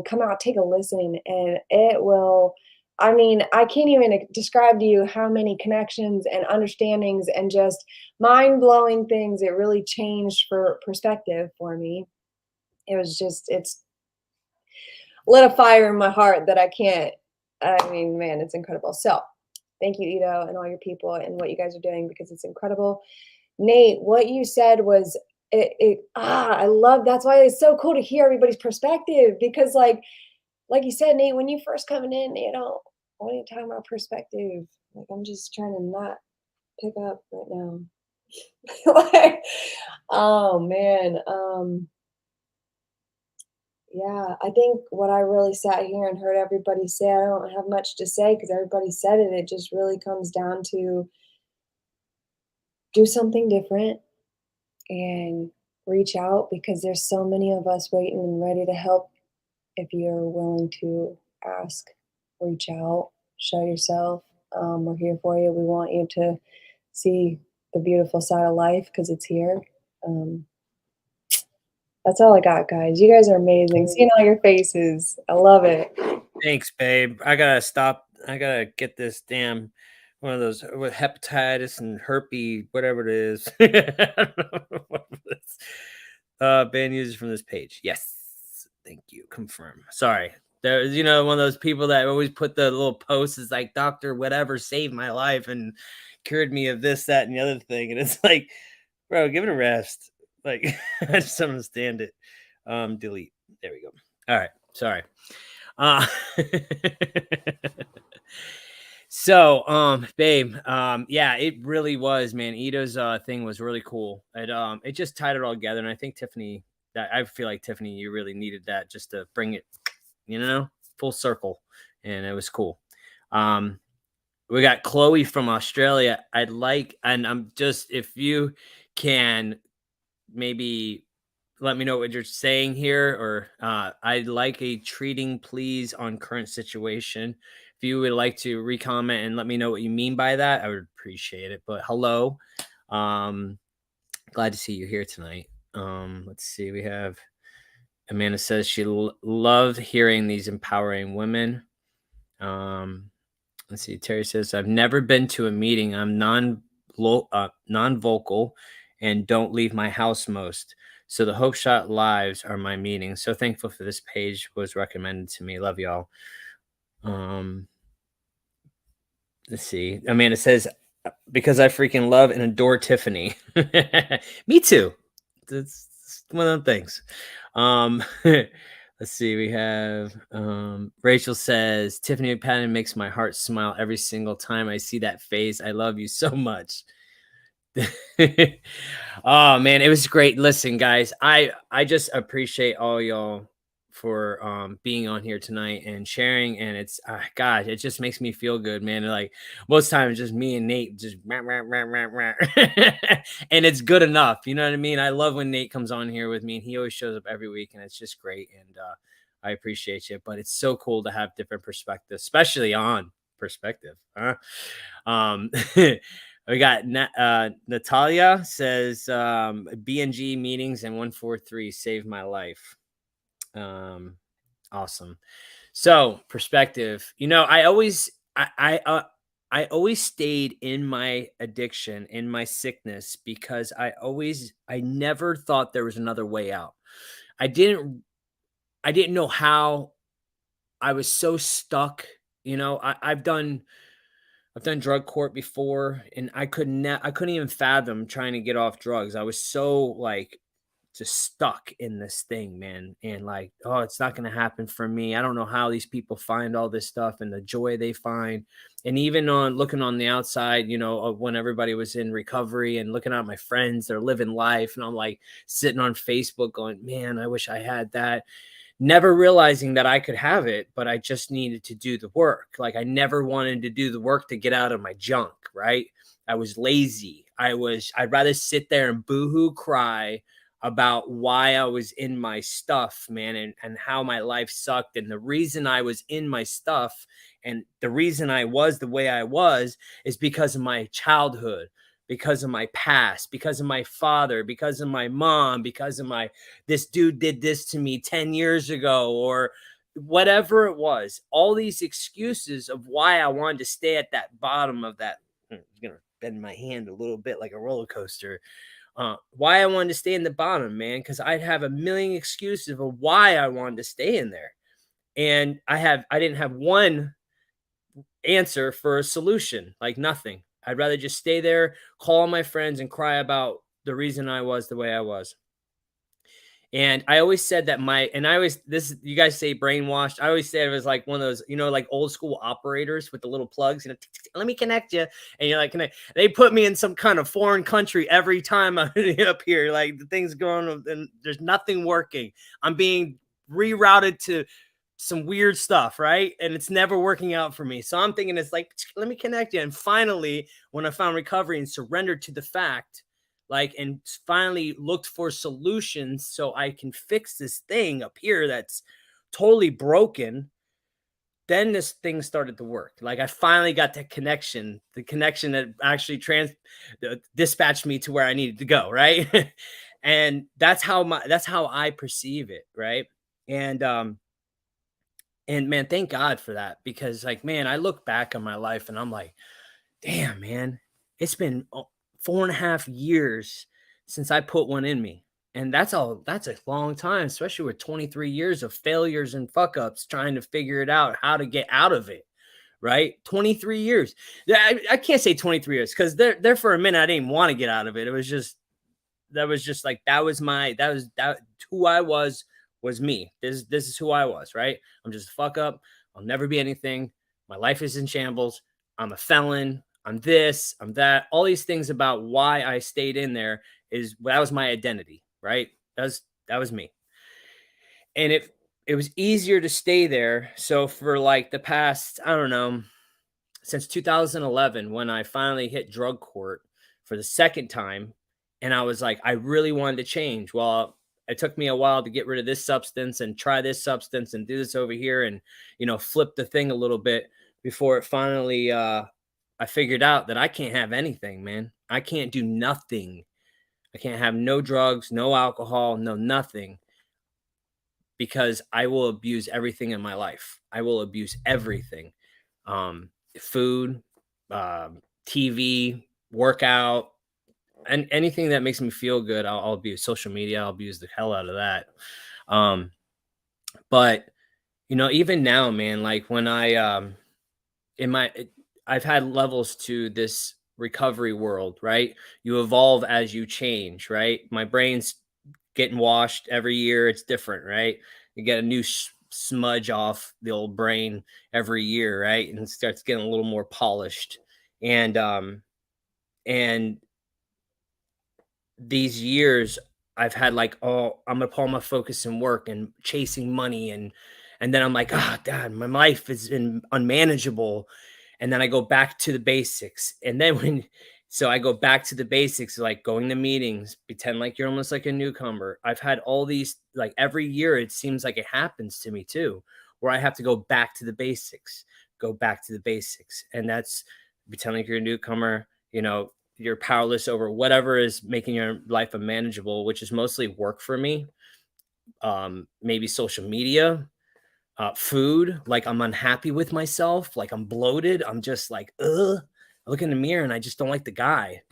come out, take a listen, and it will I mean, I can't even describe to you how many connections and understandings and just mind-blowing things it really changed for perspective for me. It was just it's lit a fire in my heart that I can't I mean, man, it's incredible. So, thank you, Ito, and all your people and what you guys are doing because it's incredible. Nate, what you said was I love that's why it's so cool to hear everybody's perspective because like you said, Nate, when you first coming in, what are you talking about perspective? Like I'm just trying to not pick up right now. Like, oh man. Yeah, I think what I really sat here and heard everybody say, I don't have much to say because everybody said it. It just really comes down to do something different and reach out because there's so many of us waiting and ready to help. If you're willing to ask, reach out, show yourself. We're here for you. We want you to see the beautiful side of life because it's here. That's all I got, guys. You guys are amazing. Seeing all your faces. I love it. Thanks, babe. I gotta stop. I gotta get this damn one of those with hepatitis and herpes, whatever it is. I don't know what it is. Ban users from this page. Yes. Thank you. Confirm. Sorry. There's, one of those people that always put the little posts is like, Doctor whatever saved my life and cured me of this, that, and the other thing. And it's like, bro, give it a rest. Like, I just don't understand it. Delete. There we go. All right. Sorry. So, babe, yeah, it really was, man. Ito's thing was really cool. It just tied it all together, and I think Tiffany, I feel like Tiffany, you really needed that just to bring it, full circle, and it was cool. We got Chloe from Australia. And I'm just, if you can maybe let me know what you're saying here, or I'd like a treating please on current situation. If you would like to recomment and let me know what you mean by that, I would appreciate it. But hello, glad to see you here tonight. Let's see, we have Amanda says she loved hearing these empowering women. Let's see, Terry says I've never been to a meeting. I'm non-vocal and don't leave my house most. So the Hope Shot Lives are my meetings. So thankful for this page was recommended to me. Love y'all. Let's see. Amanda says, because I freaking love and adore Tiffany. Me too. That's one of the things. Let's see. We have Rachel says, Tiffany Patton makes my heart smile every single time I see that face. I love you so much. Oh man, it was great. Listen, guys, I just appreciate all y'all for being on here tonight and sharing, and it's God, it just makes me feel good, man. Like most times just me and Nate just and it's good enough, you know what I mean? I love when Nate comes on here with me, and he always shows up every week, and it's just great, and I appreciate you. But it's so cool to have different perspectives, especially on perspective, huh? We got Natalia says BNG meetings and 143 saved my life. Awesome. So perspective, I always stayed in my addiction, in my sickness, because I never thought there was another way out. I didn't know how. I was so stuck. I've done drug court before, and I couldn't even fathom trying to get off drugs. I was so just stuck in this thing, man. And oh, it's not going to happen for me. I don't know how these people find all this stuff and the joy they find. And even looking on the outside, of when everybody was in recovery and looking at my friends, they're living life. And I'm sitting on Facebook going, man, I wish I had that. Never realizing that I could have it, but I just needed to do the work. I never wanted to do the work to get out of my junk, right? I was lazy. I'd rather sit there and boohoo cry about why I was in my stuff, man, and how my life sucked. And the reason I was in my stuff and the reason I was the way I was is because of my childhood, because of my past, because of my father, because of my mom, because of this dude did this to me 10 years ago, or whatever it was, all these excuses of why I wanted to stay at that bottom of that. I'm going to bend my hand a little bit like a roller coaster. Why I wanted to stay in the bottom, man, because I'd have a million excuses of why I wanted to stay in there. And I didn't have one answer for a solution, like nothing. I'd rather just stay there, call my friends, and cry about the reason I was the way I was. And I always said that you guys say brainwashed. I always said it was like one of those, like old school operators with the little plugs, let me connect you. And you're like, they put me in some kind of foreign country every time I'm up here. Like the thing's going and there's nothing working. I'm being rerouted to some weird stuff, right? And it's never working out for me. So I'm thinking it's like, let me connect you. And finally, when I found recovery and surrendered to the fact, and finally looked for solutions so I can fix this thing up here that's totally broken, then this thing started to work. Like I finally got the connection that actually dispatched me to where I needed to go, right? And that's how I perceive it, right? And man, thank God for that, because I look back on my life and I'm like, damn, man, it's been 4.5 years since I put one in me. And that's a long time, especially with 23 years of failures and fuck ups trying to figure it out, how to get out of it. Right. 23 years. I can't say 23 years because there for a minute, I didn't want to get out of it. It was just, who I was me. This is who I was. Right. I'm just a fuck up. I'll never be anything. My life is in shambles. I'm a felon. I'm this, I'm that, all these things about why I stayed in there that was my identity, right? That was me. And it was easier to stay there. So for the past, I don't know, since 2011, when I finally hit drug court for the second time, and I was like, I really wanted to change. Well, it took me a while to get rid of this substance and try this substance and do this over here and, flip the thing a little bit before it finally, I figured out that I can't have anything, man. I can't do nothing. I can't have no drugs, no alcohol, no nothing, because I will abuse everything in my life. I will abuse everything. Food, TV, workout, and anything that makes me feel good. I'll abuse. Social media, I'll abuse the hell out of that. But even now, man, when I've had levels to this recovery world, right? You evolve as you change, right? My brain's getting washed every year. It's different, right? You get a new smudge off the old brain every year, right? And it starts getting a little more polished. And these years I've had I'm going to put all my focus in work and chasing money. And then I'm like, God, my life is unmanageable. And then I go back to the basics. And then so I go back to the basics, like going to meetings, pretend like you're almost like a newcomer. I've had all these, every year, it seems like it happens to me too, where I have to go back to the basics. And that's pretend like you're a newcomer, you're powerless over whatever is making your life unmanageable, which is mostly work for me. Maybe social media. Food, I'm unhappy with myself, I'm bloated, I'm just I look in the mirror and I just don't like the guy,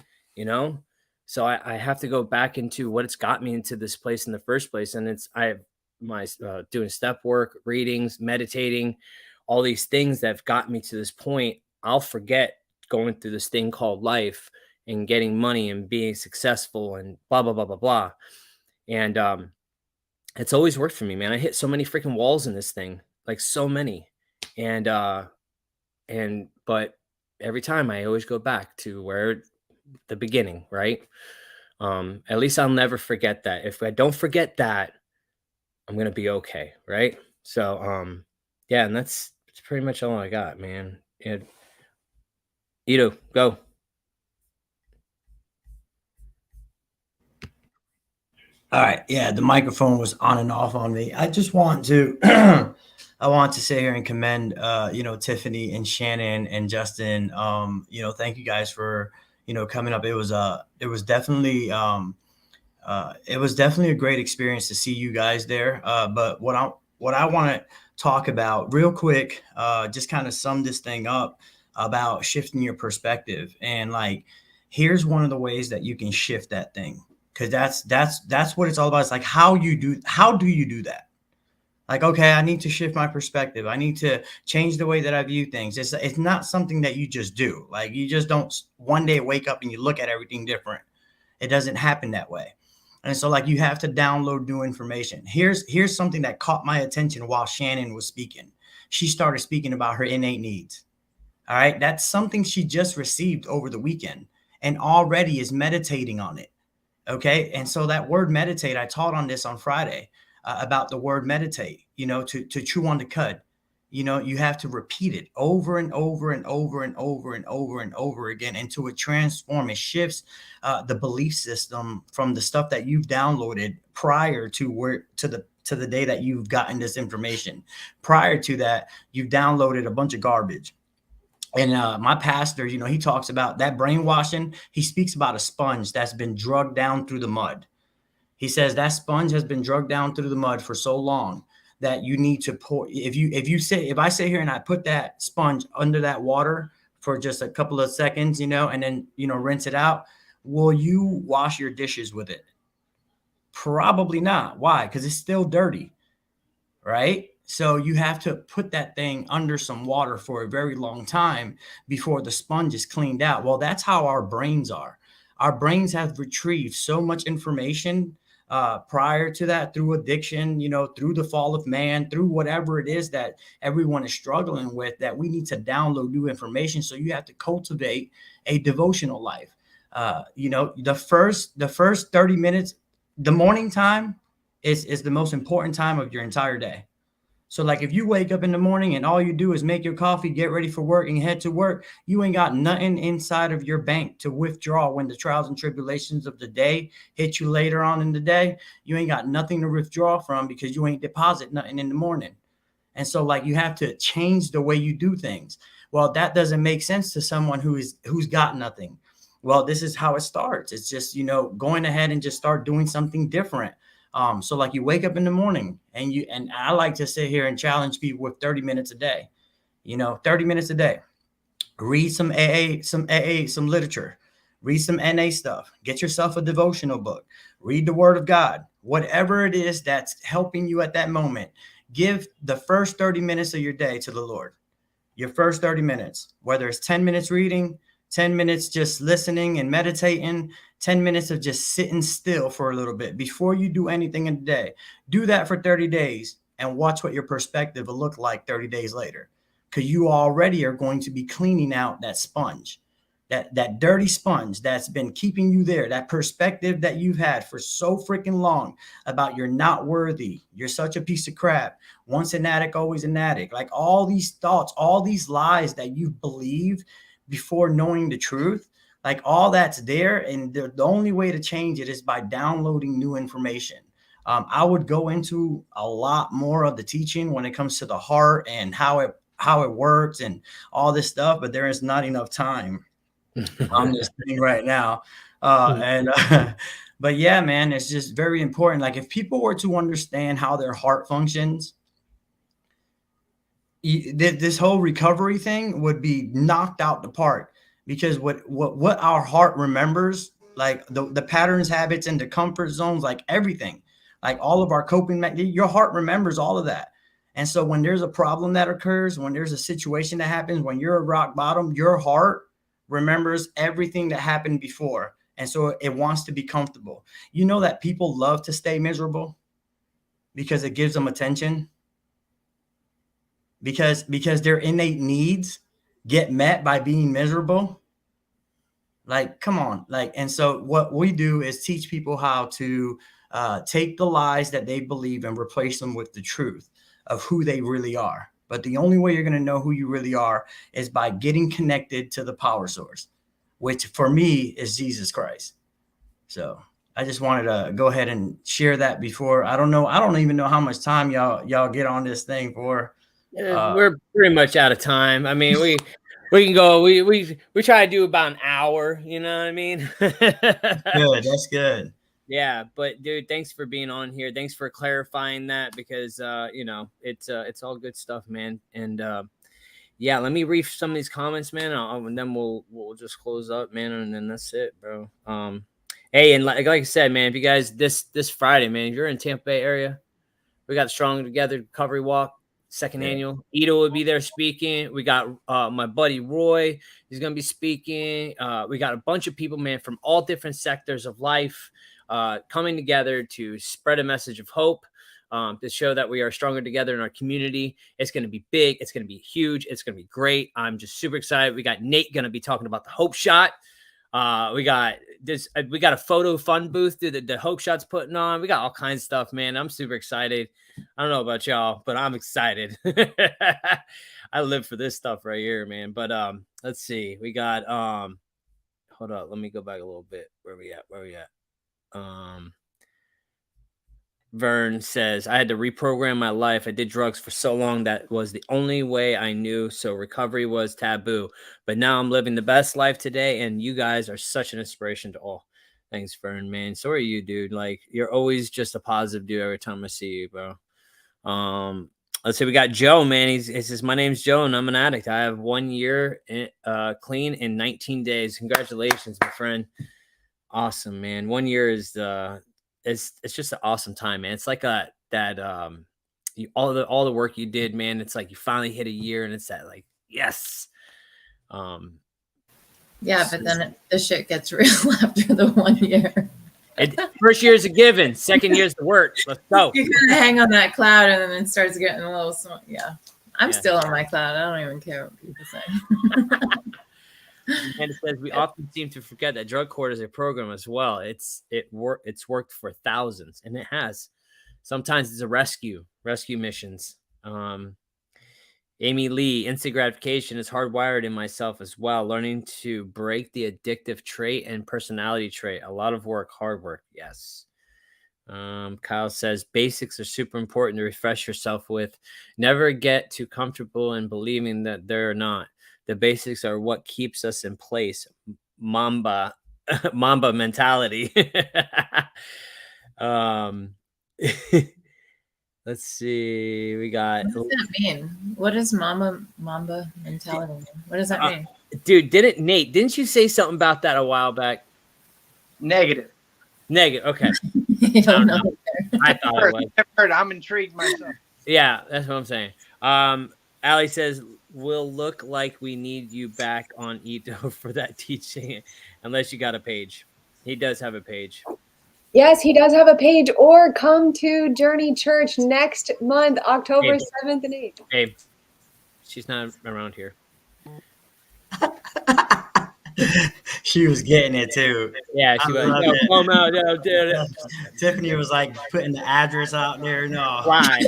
so I have to go back into what it's got me into this place in the first place. And I have my doing step work, readings, meditating, all these things that have got me to this point. I'll forget going through this thing called life and getting money and being successful and blah blah blah blah blah. And it's always worked for me, man. I hit so many freaking walls in this thing, so many. But every time I always go back to the beginning, right? At least I'll never forget that. If I don't forget that, I'm going to be okay. Right. So, yeah, and that's pretty much all I got, man. Ito, go. All right. Yeah, the microphone was on and off on me. I just want to sit here and commend Tiffany and Shannon and Justin. Thank you guys for coming up. It was definitely a great experience to see you guys there. But what I want talk about real quick, just kind of sum this thing up about shifting your perspective. And like, here's one of the ways that you can shift that thing. Cause that's what it's all about. It's like, how do you do that? Like, okay, I need to shift my perspective. I need to change the way that I view things. It's not something that you just do. Like, you just don't one day wake up and you look at everything different. It doesn't happen that way. And so like, you have to download new information. Here's something that caught my attention while Shannon was speaking. She started speaking about her innate needs. All right. That's something she just received over the weekend and already is meditating on it. Okay. And so that word meditate, I taught on this on Friday. About the word meditate, to chew on the cud, you have to repeat it over and over and over and over and over and over again until it transforms. It shifts the belief system from the stuff that you've downloaded prior to the day that you've gotten this information. Prior to that, you've downloaded a bunch of garbage. And my pastor, he talks about that brainwashing. He speaks about a sponge that's been drugged down through the mud. He says that sponge has been drugged down through the mud for so long that you need to pour. If I sit here and I put that sponge under that water for just a couple of seconds, and then, rinse it out, will you wash your dishes with it? Probably not. Why? Because it's still dirty, right? So you have to put that thing under some water for a very long time before the sponge is cleaned out. Well, that's how our brains are. Our brains have retrieved so much information prior to that, through addiction, through the fall of man, through whatever it is that everyone is struggling with, that we need to download new information. So you have to cultivate a devotional life. The first 30 minutes, the morning time is the most important time of your entire day. So like, if you wake up in the morning and all you do is make your coffee, get ready for work and head to work, you ain't got nothing inside of your bank to withdraw when the trials and tribulations of the day hit you later on in the day. You ain't got nothing to withdraw from because you ain't deposit nothing in the morning. And so like, you have to change the way you do things. Well, that doesn't make sense to someone who's got nothing. Well, this is how it starts. It's just, going ahead and just start doing something different. So like, you wake up in the morning and I like to sit here and challenge people with 30 minutes a day, 30 minutes a day, read some some literature, read some NA stuff, get yourself a devotional book, read the word of God, whatever it is that's helping you at that moment. Give the first 30 minutes of your day to the Lord, your first 30 minutes, whether it's 10 minutes reading, 10 minutes just listening and meditating, 10 minutes of just sitting still for a little bit before you do anything in the day. Do that for 30 days and watch what your perspective will look like 30 days later. Because you already are going to be cleaning out that sponge, that dirty sponge that's been keeping you there, that perspective that you've had for so freaking long about you're not worthy, you're such a piece of crap, once an addict, always an addict. Like, all these thoughts, all these lies that you believe before knowing the truth, like, all that's there. And the only way to change it is by downloading new information. I would go into a lot more of the teaching when it comes to the heart and how it works and all this stuff, but there is not enough time on this thing right now. But yeah, man, it's just very important. Like, if people were to understand how their heart functions, this whole recovery thing would be knocked out the park. Because what our heart remembers, like the patterns, habits, and the comfort zones, like everything, like all of our coping, your heart remembers all of that. And so when there's a problem that occurs, when there's a situation that happens, when you're at rock bottom, your heart remembers everything that happened before. And so it wants to be comfortable. You know that people love to stay miserable because it gives them attention. Because their innate needs get met by being miserable. Like, come on. Like, and so what we do is teach people how to take the lies that they believe and replace them with the truth of who they really are. But the only way you're going to know who you really are is by getting connected to the power source, which for me is Jesus Christ. So I just wanted to go ahead and share that before. I don't even know how much time y'all get on this thing for. We're pretty much out of time. I mean, we can go. We try to do about an hour. You know what I mean? Good. That's good. Yeah, but dude, thanks for being on here. Thanks for clarifying that because it's all good stuff, man. And yeah, let me read some of these comments, man, and then we'll just close up, man, and then that's it, bro. Hey, and like I said, man, if you guys this Friday, man, if you're in Tampa Bay area, we got Strong Together Recovery Walk, second annual. Ito will be there speaking. We got my buddy Roy. He's going to be speaking. We got a bunch of people, man, from all different sectors of life coming together to spread a message of hope, to show that we are stronger together in our community. It's going to be big. It's going to be huge. It's going to be great. I'm just super excited. We got Nate going to be talking about the Hope Shot. We got a photo fun booth that the Hope Shot's putting on. We got all kinds of stuff, man. I'm super excited. I don't know about y'all, but I'm excited. I live for this stuff right here, man. But let's see. We got hold up, let me go back a little bit. Where we at? Vern says, I had to reprogram my life. I did drugs for so long that was the only way I knew. So recovery was taboo. But now I'm living the best life today. And you guys are such an inspiration to all. Thanks, Vern, man. So are you, dude. Like, you're always just a positive dude every time I see you, bro. Let's see. We got Joe, man. He says, my name's Joe and I'm an addict. I have 1 year clean in 19 days. Congratulations, my friend. Awesome, man. 1 year is it's just an awesome time, man. It's like all the work you did, man. It's like you finally hit a year, and it's that like yes. Yeah, but then the shit gets real after the 1 year. First year is a given. Second year is the work. Let's go. You kind of hang on that cloud, and then it starts getting a little small. Yeah, I'm still on my cloud. I don't even care what people say. And it says we often seem to forget that Drug Court is a program as well. It's worked for thousands, and it has. Sometimes it's a rescue missions. Amy Lee, instant gratification is hardwired in myself as well. Learning to break the addictive trait and personality trait. A lot of work, hard work. Yes. Kyle says basics are super important to refresh yourself with. Never get too comfortable in believing that they're not. The basics are what keeps us in place. Mamba mentality. Let's see. We got. What does that mean? What does Mamba mentality mean? What does that mean? Dude, didn't you say something about that a while back? Negative. Okay. You don't know. I thought it was. I'm intrigued myself. Yeah, that's what I'm saying. Allie says, we'll look like we need you back on Ito for that teaching, unless you got a page. He does have a page. Yes, he does have a page. Or come to Journey Church next month, October 7th and 8th. Hey, she's not around here. She was getting it too. Yeah, she was. Come out, dude. Tiffany was like putting the address out there. No. Why?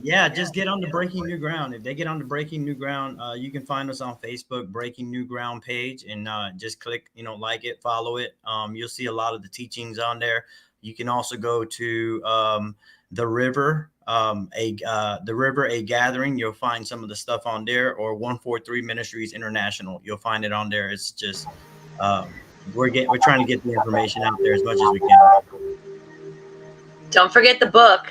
Yeah, just get on the Breaking New Ground. If they get on the Breaking New Ground, you can find us on Facebook, Breaking New Ground page, and just click, like it, follow it. You'll see a lot of the teachings on there. You can also go to the River, a gathering. You'll find some of the stuff on there, or 143 Ministries International. You'll find it on there. It's just we're trying to get the information out there as much as we can. Don't forget the book.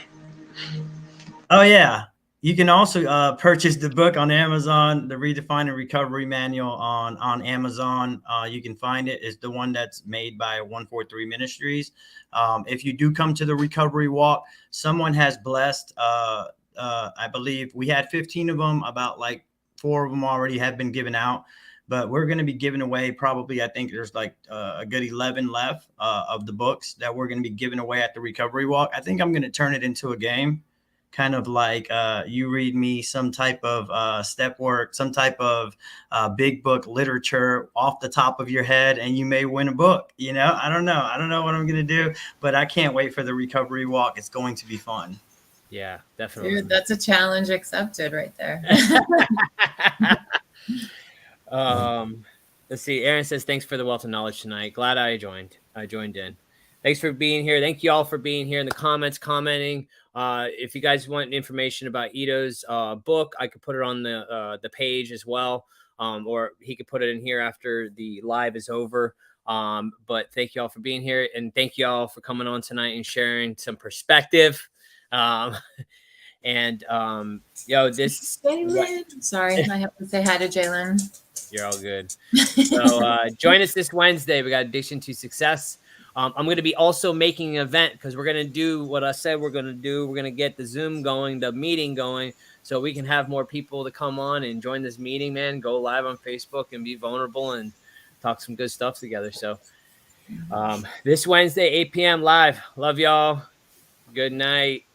Oh yeah, you can also purchase the book on Amazon, the Redefining Recovery Manual on Amazon. You can find it. It's the one that's made by 143 Ministries. If you do come to the Recovery Walk, someone has blessed. I believe we had 15 of them. About like 4 of them already have been given out. But we're going to be giving away probably, I think there's like a good 11 left of the books that we're going to be giving away at the Recovery Walk. I think I'm going to turn it into a game, kind of like you read me some type of step work, some type of big book literature off the top of your head, and you may win a book. I don't know. I don't know what I'm going to do, but I can't wait for the Recovery Walk. It's going to be fun. Yeah, definitely. Dude, that's a challenge accepted right there. Let's see. Aaron says, thanks for the wealth of knowledge tonight. Glad I joined in. Thanks for being here. Thank you all for being here in the comments, commenting. If you guys want information about Ito's book, I could put it on the page as well. or he could put it in here after the live is over. But thank you all for being here, and thank you all for coming on tonight and sharing some perspective. This Jalen. Sorry, I have to say hi to Jalen. You're all good. So join us this Wednesday. We got Addiction to Success. I'm going to be also making an event because we're going to do what I said we're going to do. We're going to get the Zoom going, the meeting going, so we can have more people to come on and join this meeting, man. Go live on Facebook and be vulnerable and talk some good stuff together. So this Wednesday, 8 p.m. live. Love y'all. Good night.